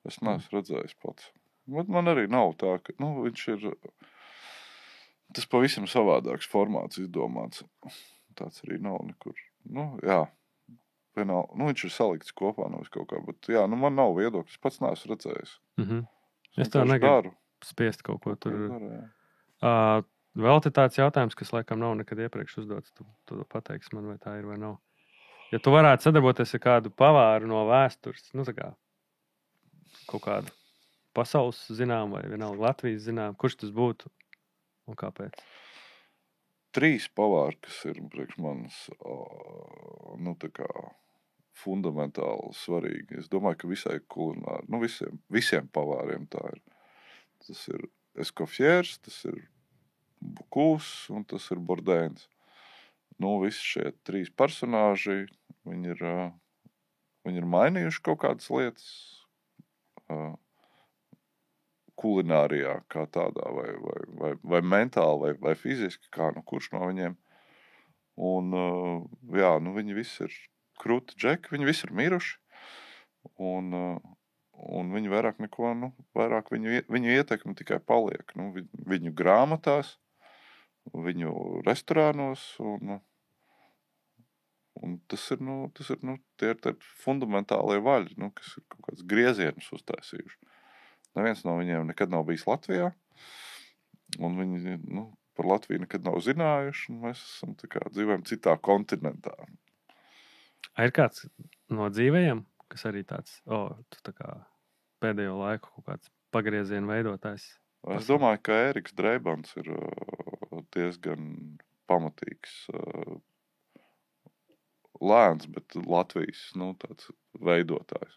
Es neesmu redzējis pats. Bet man arī nav tā, ka viņš ir tas pavisam savādāks formāts izdomāts. Tāds arī nav nekur. Jā, viņš ir salikts kopā no kaut kā, bet man nav viedokļs, pats neesmu redzējis. Es to negribu spiest kaut ko tur. Vēl te tāds jautājums, kas laikam nav nekad iepriekš uzdots, tu pateiksi man, vai tā ir vai nav. Ja tu varētu sadarboties ar kādu pavāru no vēstures, tā kā kaut kādu pasaules zinām vai vienalga Latvijas zinām, kurš tas būtu un kāpēc? 3 pavāri, kas ir priekš manis fundamentāli svarīgi. Es domāju, ka visai kulināri, visiem pavāriem tā ir. Tas ir Escoffiers, tas ir Bocuse un tas ir Bourdains. Visi šie 3 personāži, viņi ir mainījuši kaut kādas lietas kulinārijā kā tādā, vai mentāli, vai fiziski, kā kurš no viņiem. Un, viņi visi ir krūti džeki, viņi visi ir miruši. Un Un viņi vairāk neko, vairāk viņu ietekme tikai paliek. Viņu grāmatās, viņu restorānos, un tas ir tie ir fundamentālie vaļi, kas ir kaut kāds griezienus uztaisījuši. Neviens no viņiem nekad nav bijis Latvijā, un viņi, par Latviju nekad nav zinājuši, un mēs dzīvojam citā kontinentā. Ir kāds no dzīvējiem, kas arī tāds, tu tā kā pēdējo laiku kaut kāds pagriezienu veidotājs? Es domāju, ka Ēriks Dreibans ir diezgan pamatīgs, lēns, bet Latvijas, tāds veidotājs.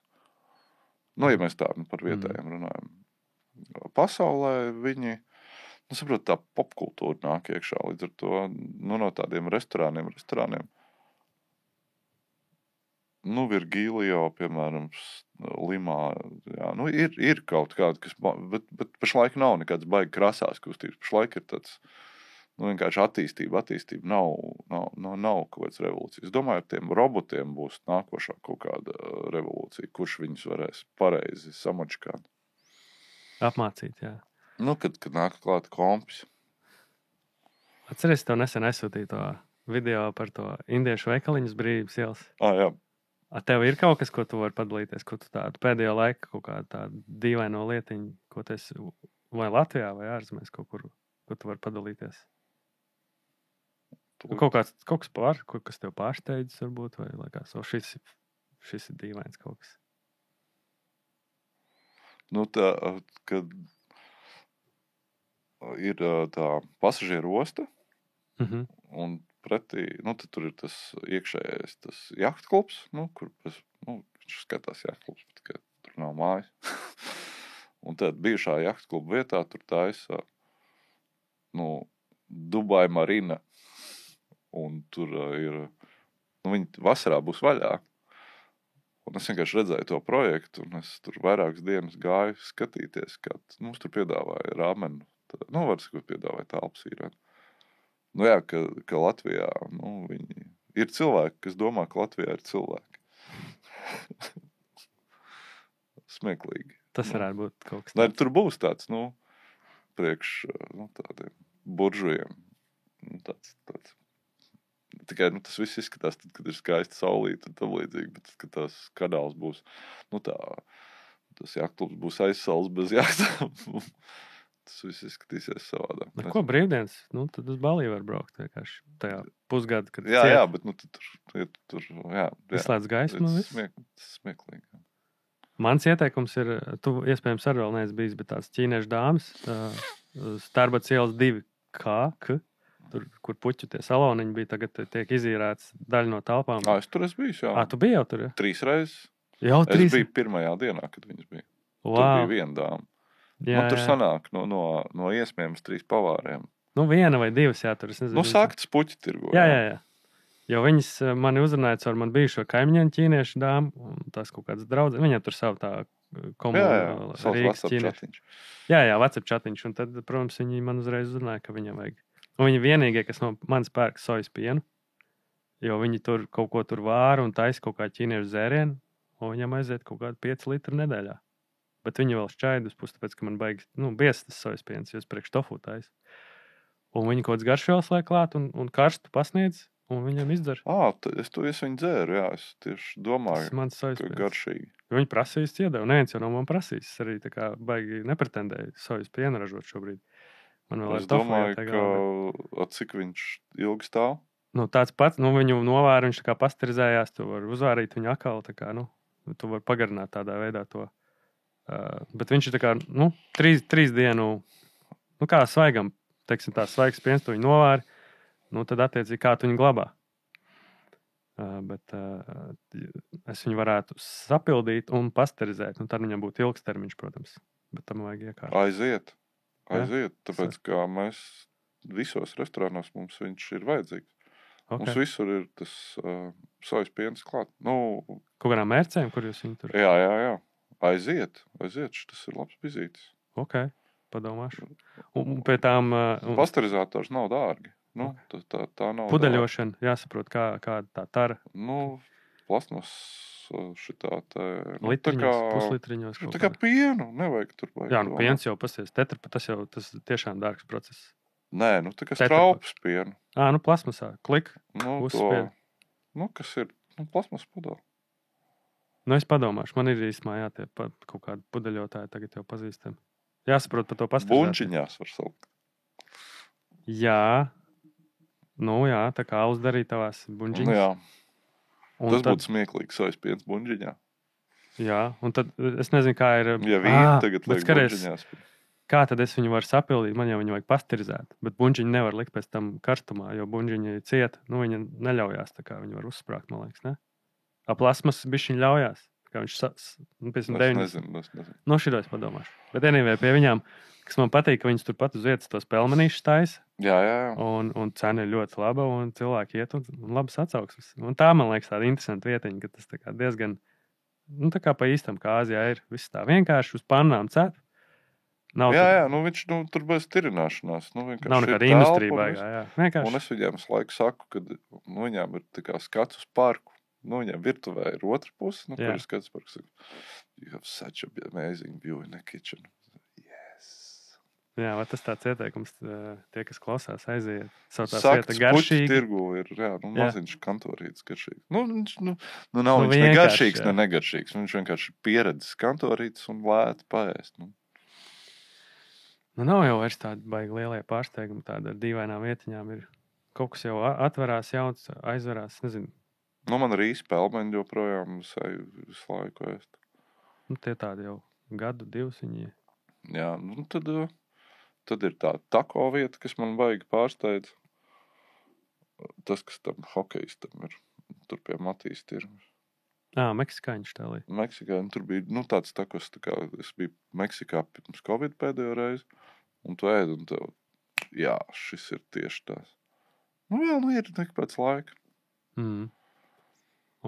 Ja mēs tā par vietējiem runājam. Pasaulē viņi, saprot, tā popkultūra nāk iekšā, līdz ar to, no tādiem restorāniem, Virgīlijā, piemēram, Limā, jā, ir kaut kāda, bet pašlaik nav nekāds baigi krasās kustības. Pašlaik ir tāds, vienkārši attīstība, nav kaut kāds revolūcijas. Es domāju, ar tiem robotiem būs nākošā kaut kāda revolūcija, kurš viņus varēs pareizi samačkāt. Apmācīt, jā. Kad nāk klāt kompis. Atceries, tev nesen aizsūtīju to video par to indiešu veikaliņas Brīvības ielas? Jā. Tev ir kaut kas, ko tu vari padalīties, ko tu tādu pēdējo laiku kaut kādu tādu dīvaino lietiņu, ko tu esi vai Latvijā vai ārzemēs kaut kur, ko tu vari padalīties? Kaut kas tev pārsteidzis varbūt, vai liekas, šis ir dīvains kaut kas? Kad ir tā pasažieru osta, un pretī, tad tur ir tas iekšējais, tas jahtklubs, kur viņš skatās jahtklubs, bet tikai tur nav mājas. Un tad bijušā jahtkluba vietā tur taisa, Dubai Marina. Un tur ir, viņi vasarā būs vaļā. Un es vienkārši redzēju to projektu, un es tur vairākas dienas gāju skatīties, kā mums tur piedāvāja rāmenu. Var sakot, piedāvāja telpas īrēt. Jā, ka Latvijā, viņi ir cilvēki, kas domā, ka Latvijā ir cilvēki. Smieklīgi. Tas varētu būt kaut kas tāds. Tur būs tāds, priekš tādiem buržujiem. Tāds. Tikai, tas viss izskatās, tad, kad ir skaista saulīte un tam līdzīgi, bet kad tās kanāls būs, tas jaktklubs būs aizsals bez jaktām. Tas viss izskatīsies savādāk. Ko brīvdienas? Tad uz Baliju var braukt vienkārši tajā pusgadu, kad jā, bet tur izslēdz gaismu. Tas smieklīgi. Mans ieteikums ir, tu iespējams arī vēl neesi bijis, bet tās ķīniešu dāmas, Starbats ielas 2K, tur, kur puķu tie saloniņi bija, tagad tiek izīrēts daļa no telpām. Es tur esmu bijis, jā. Tu biji jau tur, jā? 3 reizes. Es biju pirmajā dienā, kad viņas bija. Wow. Tur bija viena dāma. Jā, tur sanāk no iespējams 3 pavāriem. 1 vai 2, jā, tur es nezinu. Sāktas puķi tirgo. Jā. Jo viņas mani uzrunāja ar man bijušo kaimiņu ķīniešu dāmu, un tās kaut kādas draudzes. Viņam tur savu tā komunu Rīgas ķīniešu. Jā, WhatsApp chatiņš, un tad, protams, viņi man uzreiz uzrunāja, ka viņam vajag. Un viņi vienīgie, kas no manis pērk sojas pienu, jo viņi tur kaut ko tur vāra un taisa kaut kā ķīniešu zērienu, un viņam aiziet kaut kādi 5 litri nedēļā. Bet viņi vēl šķaidus pus, tāpēc, ka man baigas, biesas tas sojas piens, jo es priekš tofu taisu. Un viņi kaut kāds garšvielas liek klāt un karstu pasniedz, un viņam izdzer. Es viņu dzēru, jā, es tieši domāju, ka garšīgi. Viņi prasīs iedevu, neviens jau no man prasīs, es arī tā kā baigi nepretendēju sojas pienu ražot šobrīd. Man vēl es domāju, ka cik viņš ilgi stāv? Tāds pats, viņu novēra, viņš tā kā pasterizējās, tu var uzvārīt viņu akal, tā kā, tu var pagarināt tādā veidā to. Bet viņš ir tā kā, 3 dienu, kā svaigam, teiksim tā, svaigs piens, tu viņu novēri, tad attiecīgi kā tu viņu glabā. Bet es viņu varētu sapildīt un pasterizēt, tad viņam būtu ilgstermiņš, protams, bet tam vajag iekārt. Aiziet, tāpēc, kā mēs visos restorānos mums viņš ir vajadzīgs. Okay. Mums visur ir tas sojas piens klāt. Kaut kādām mērcēm, kur jūs viņu tur? Jā. Aiziet, tas ir labs vizītes. Ok, padomāšu. Un pie tām... Pasterizators nav dārgi. Tā nav pudeļošana, jāsaprot, kā tā tara. plasmas šitā tā. Litriņos, puslitriņos. Tā kā pienu, nevajag tur baigi. Jā, piens jau pasies. Tetra, tas tiešām dārgs process. Nē, tā kā straupas pienu. Plasmasā, klik, uzspied. Kas ir? Plasmas pudeli. Es padomāšu, man ir īstenībā tie kaut kādi pudeļotāji tagad jau pazīstami. Jāsaprot par to pastāstīt. Bunčiņās var salikt. Jā. Jā, tā kā uzdarīt tavās bunčiņas. Jā. Tas būtu smieklīgi, sojas piens bunčiņā. Jā, un tad es nezinu, kā ir. Ja vīri tagad liek bunčiņās. Kā tad es viņu varu sapildīt? Man jau viņu vajag pasterizēt. Bet bunčiņu nevar likt pēc tam karstumā, jo bunčiņa ir cieta. Viņa neļaujās, tā kā viņi var uzsprāgt, man liekas, ne? Plasmas bišķiņ ļaujās. Kā viņš nezinu. Šito es padomāšu. Bet anyway, pie viņām, kas man patīk, ka viņas turpat uz vietas tos pelmenīšus taisa. Jā. Un cena ir ļoti laba, un cilvēki iet un labas atsauksmes. Un tā, man liekas, tāda interesanta vietiņa, ka tas tā kā diezgan, tā kā pa īstam kā Āzijā ir. Viss tā vienkārši uz pannām cep. Jā, viņš tur bez tirināšanās. Nav nekāda industrija baigā, jā. Vienkārši. Un es viņiem laiku saku, ka viņām ir tā kā skats uz parku. Viņam virtuvē ir otra puse, kur ir skats parks. You have such a amazing view in the kitchen. Yes. Jā, vai tas tāds ieteikums, tie, kas klausās, aiziet. Saka, puķi tirgu ir, maziņš kantorītis garšīgs. Nav viņš ne garšīgs, ne negaršīgs. Viņš vienkārši pieredzes kantorītis un lēti paēst. Nav jau vairs tādi baigi lielie pārsteigumi, tāda ar dīvainām vietiņām ir. Kaut kas jau atverās jauns, aizverās, nezinu. Man arī pelmeņi joprojām visu laiku ēst. Tie tādi jau gadu, divus viņi. Jā, tad ir tā tako vieta, kas man baigi pārsteidz. Tas, kas tam hokejistam ir, tur pie Matīs tirgus. Meksikāņu štālī. Meksikāņu, tur bija tāds takos, tā kā es biju Meksikā pirms Covid pēdējo reizi, un tu ēd, un tev, jā, šis ir tieši tās. Vēl ir nek pēc laika.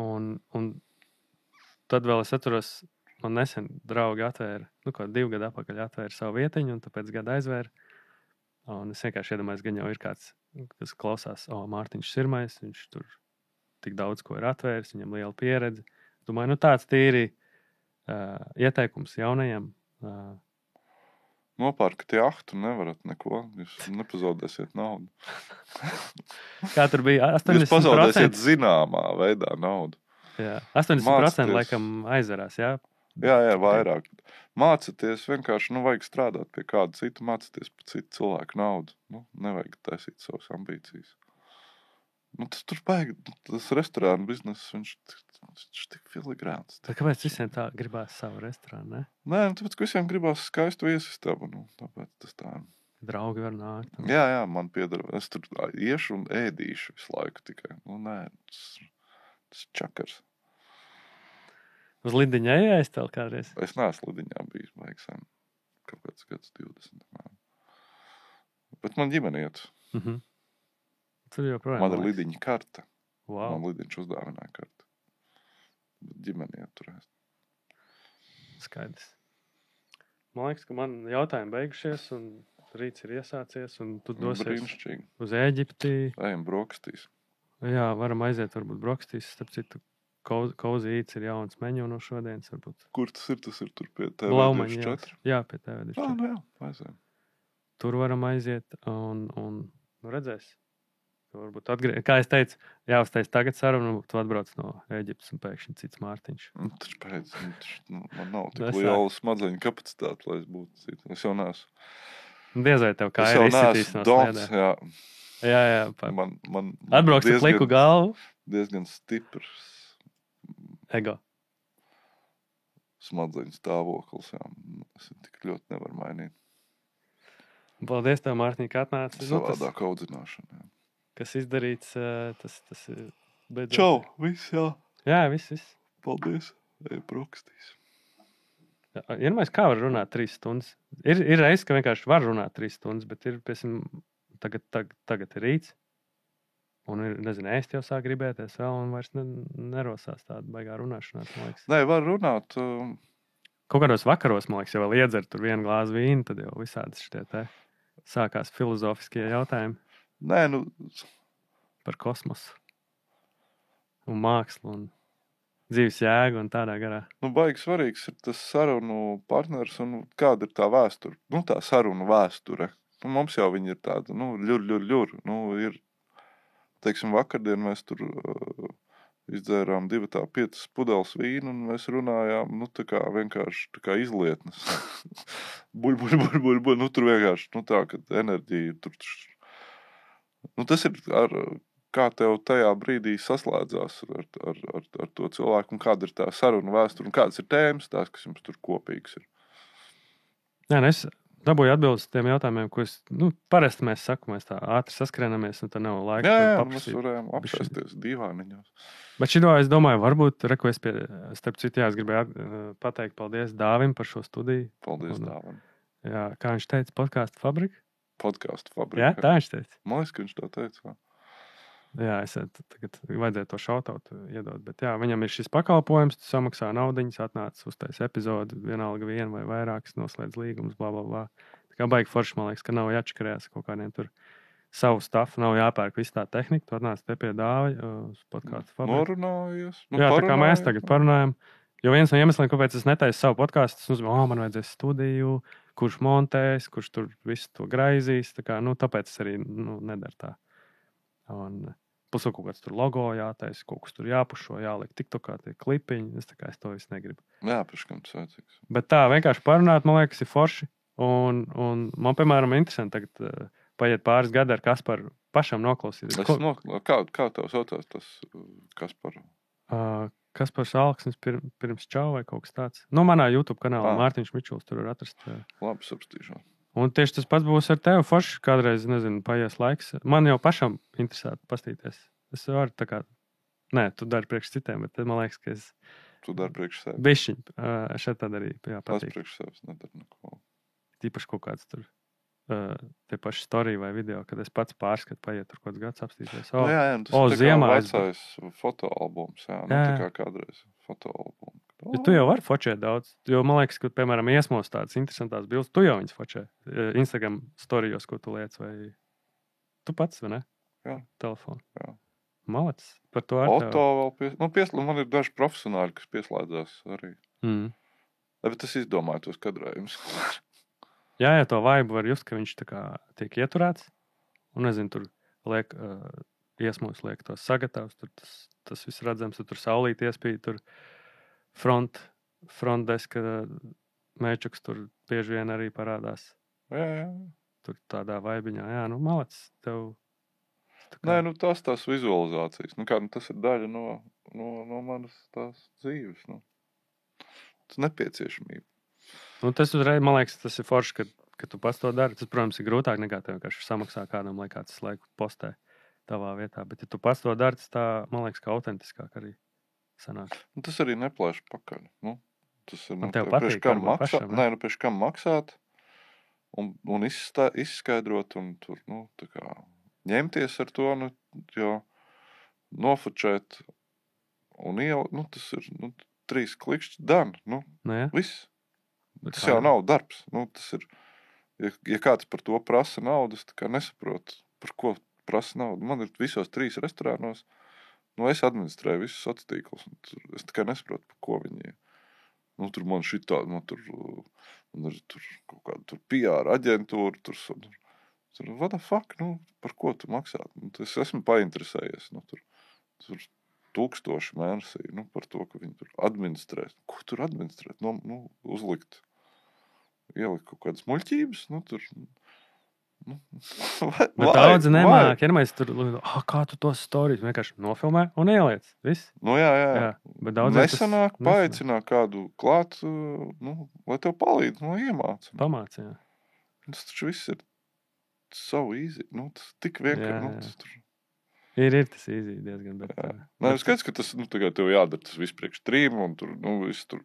Un tad vēl es atceros, man nesen draugi atvēra, 2 gadu atpakaļ atvēra savu vietiņu, un tāpēc gadu aizvēra. Un es vienkārši iedomājos, gan jau ir kāds, kas klausās, Mārtiņš Sirmais, viņš tur tik daudz ko ir atvēris, viņam liela pieredze. Domāju, tāds tīri ieteikums jaunajiem. Nopērkat jahtu, nevarat neko, jūs nepazaudēsiet naudu. Kā tur bija 80%? Jūs pazaudēsiet zināmā veidā naudu. Jā, 80% laikam aizverās, jā? Jā, vairāk. Mācieties vienkārši, vajag strādāt pie kāda cita, mācieties par citu cilvēku naudu. Nevajag taisīt savas ambīcijas. Tur baigi, tas restorānu bizness, viņš tik filigrāns. Kāpēc visiem tā gribās savu restorānu, ne? Nē, tāpēc, ka visiem gribās skaistu viesistabu, tāpēc tas tā. Draugi var nākt. Jā, man piedara. Es tur iešu un ēdīšu visu laiku tikai. Tas čakars. Uz lidiņā ejais tev kādreiz? Es neesmu lidiņā bijis, vajag sen. Kāpēc gads 20. Bet man ģimene iet. Tur joprojām. Man ir lidiņa karta. Wow. Man lidiņš uzdāvināja karta. Bet ģimene iet turēs. Skaidrs. Man liekas, ka man jautājumi beigušies un rīts ir iesācies un tu dosies uz Ēģipti. Ejam brokastīs. Jā, varam aiziet varbūt brokastīs. Starp citu, Cozy Eats ir jauns meņu no šodienas varbūt. Kur tas ir? Tas ir tur pie TV24? Jā, pie TV24. Jā, aizējam. Tur varam aiziet un redzēs. Varbūt kā es teicu, jāuztais tagad sarunu, tu atbrauc no Ēģiptes un pēkšņi cits Mārtiņš. Taču pēc, man nav tik liela smadzeņu kapacitāte, lai es būtu cits. Es jau neesmu. Diezai tev kā ir izsitīs no slēdē. Jā. Man atbrauks ar pliku galvu. Diezgan stiprs. Ego. Smadzeņu stāvoklis, jā. Es tik ļoti nevaru mainīt. Paldies tev, Mārtiņ, ka atnāci. Savādāk audzināšana, jā. Kas izdarīts, tas ir beidzot. Čau, viss, jā. Jā, viss. Paldies, ej brokastīs. Iedomājies, kā var runāt 3 stundas. Ir reizes, ka vienkārši var runāt 3 stundas, bet ir, piemēram, tagad ir rīts. Un ir, nezinu, ēst jau sāk gribēties vēl un vairs nerosās tāda baigā runāšanās, man liekas. Nē, var runāt. Kaut kādos vakaros, man liekas, ja vēl iedzer tur 1 glāzi vīnu, tad jau visādas šitie te sākās filozofiskie jautājumi. Nē, par kosmosu un mākslu un dzīves jēga un tādā garā. Baigi svarīgs ir tas sarunu partners un kāda ir tā vēsture. Tā sarunu vēsture. Mums jau viņi ir tāda, ļur. Ir, teiksim, vakardien mēs tur izdzērām 5 pudeles vīnu un mēs runājām, tā kā vienkārši tā kā izlietnes. buļ. Tur vienkārši, tā, kad enerģija tur. Tas ir kā tev tajā brīdī saslēdzās ar to cilvēku, un kāda ir tā saruna vēsture, un kādas ir tēmas tās, kas jums tur kopīgas ir. Jā, es dabūju atbildes tiem jautājumiem, ko es, parasti mēs tā ātri saskrenamies, un tad nav laika. Jā, mēs varējām apsēsties divāniņos. Bet šito es domāju, varbūt, starp citu, es gribēju pateikt paldies Dāvim par šo studiju. Paldies Dāvim. Jā, kā viņš teica, podkāstu fabrika? Podkāstu fabrika. Jā, tā viņš teica. Man liekas, ka viņš tā teica. Jā, es tagad vajadzēja to šautautu iedot, bet jā, viņam ir šis pakalpojums, tu samaksā naudiņas, atnāc uztais epizodi, vienalga vienu vai vairākas, noslēdz līgumus, blablabla. Tā kā baigi forši, man liekas, ka nav jāčakarējās kaut kādiem tur savu stafu, nav jāpērk visu tā tehnika, tu atnāc te pie Dāvi uz podkāstu fabriku. Norunājies. Jā, tā kā mēs tagad parunājam, jo viens no iemesliem, kāpēc es netaisu savu podkāstu, tas nozīmē, man vajadzēs studiju, kurš montēs, kurš tur visu to graizīs, tā kā, tāpēc es arī, nedaru tā. Un plus kaut kāds tur logo jātaisa, kaut kas tur jāpušo, jāliek TikTokā tie klipiņi. Es to visu negribu. Jā, paškam tas vajadzīgs. Bet tā vienkārši parunāt, man liekas, ir forši. Un man, piemēram, interesanti tagad paiet pāris gadi ar Kasparu pašam noklausīties. Kā tev saucās tas Kaspar? Kaspars Alksnis pirms čau vai kaut kas tāds. Manā YouTube kanālā Mārtiņš Mičuls tur var atrast. Labi, sapstīšos. Un tieši tas pats būs ar tevi forši. Kādreiz, nezinu, paies laiks. Man jau pašam interesētu pastīties. Es varu tā kā, tu dari priekš citiem, bet man liekas, ka es... Tu dari priekš sevi. Bišķiņ, šeit tad arī, jā, patīk. Es priekš sevis nedaru neko. Tīpaši kaut kāds tur, tie paši storija vai video, kad es pats pārskatu, paiet tur kaut kāds gads apstīties. Tas ir tā kā vecais fotoalbums, tā kā kādreiz fotoalbums. Ja tu jau vari fočēt daudz, jo man liekas, ka, piemēram, iesmos tādas interesantas bildes, tu jau viņas fočē. Instagram storijos, ko tu liec, vai tu pats, vai ne? Jā. Telefonu. Jā. Malacis. Par to Oto vēl man ir daži profesionāļi, kas pieslēdzās arī. Bet es izdomāju tos kadrējumus. Jā, to vaibu var just, ka viņš tā kā tiek ieturēts. Un, nezinu, tur liek, iesmos liek tos sagatavs, tur tas viss redzams, tur saulīt iespīd, tur frontdeska mēčuks tur bieži vien arī parādās. Jā. Tur tādā vaibiņā. Jā, malacis tev. Nē, tās vizualizācijas. Tas ir daļa no manas tās dzīves. Tas nepieciešamība. Tas uzreiz, man liekas, tas ir forši, ka tu pats to dari. Tas, protams, ir grūtāk nekā tev vienkārši samaksā kādam, lai kāds laiku postē tavā vietā. Bet, ja tu pats to dari, tas tā, man liekas, ka autentiskāk arī sanāk. Tas arī neplēš pakaļ. Tas ir, tev patīk, pašam, priekš kam maksāt un izskaidrot un tur, tā kā ņemties ar to, jo nofočēt un tas ir, 3 klikšķi dan, viss. Tas jau nav darbs. Tas ir, ja kāds par to prasa naudu, es tā kā nesaprotu, par ko prasa naudu. Man ir visos 3 restorānos, es administrēju visus sociālos tīklus, es tā kā nesaprotu, par ko viņi ir. Tur man šitā, tur kaut kāda PR aģentūra, tur what the fuck, par ko tu maksā? Es esmu painteresējies, tur 1000 mēnesī, par to, ka viņi tur administrē. Ko tur administrēt? Uzlikt, ielikt kaut kādas muļķības, tur... Bet daudzi nemāk, ja mēs tur, kā tu tos storijas vienkārši nofilmē un ieliec, viss? Jā. Bet daudz nesanāk, paaicināt kādu klāt, lai tev palīdz, iemāca. Pamāc, jā. Tas taču viss ir so easy, tas tik vienkārši, Ir tas easy diezgan, bet... Skaidrs, ka tas, tagad tev jādara tas viss priekš stream, un tur, viss tur...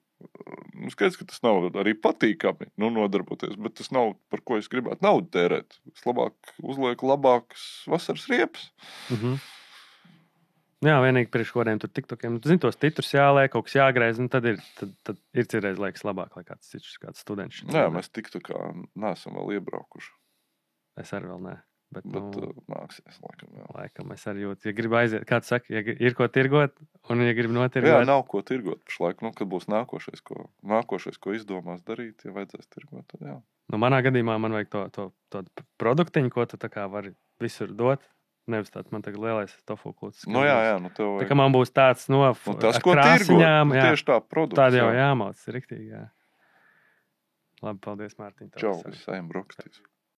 Skaidrs, ka tas nav arī patīkami, nodarboties, bet tas nav, par ko es gribētu naudu tērēt. Es labāk uzlieku labākas vasaras riepas. Jā, vienīgi priekš kodiem tur tiktokiem. Tu zini, tos titrus jāliek, kaut kas jāgreiz, tad ir citreiz liekas labāk, lai kāds students. Jā, mēs tiktokā neesam vēl iebraukuši. Es arī vēl nē. Bet nāksies, laikam, jā. Laikam es arī jūtu. Ja gribu aiziet, kā tu saki, ja ir ko tirgot, un ja gribu notirgot. Jā, nav ko tirgot pašlaik. Kad būs nākošais, ko izdomās darīt, ja vajadzēs tirgot, tad jā. Manā gadījumā man vajag to produktiņu, ko tu tā kā vari visur dot. Nevis tāds man tagad lielais tofu klūcis. Jā, tev vajag. Tā kā man būs tāds tas, ko tirgot, tieši tā produkts. Tāda jau jāmauc, riktīgi, jā. Labi, paldies, Mārtiņ. Čau, es ejam brokastīs.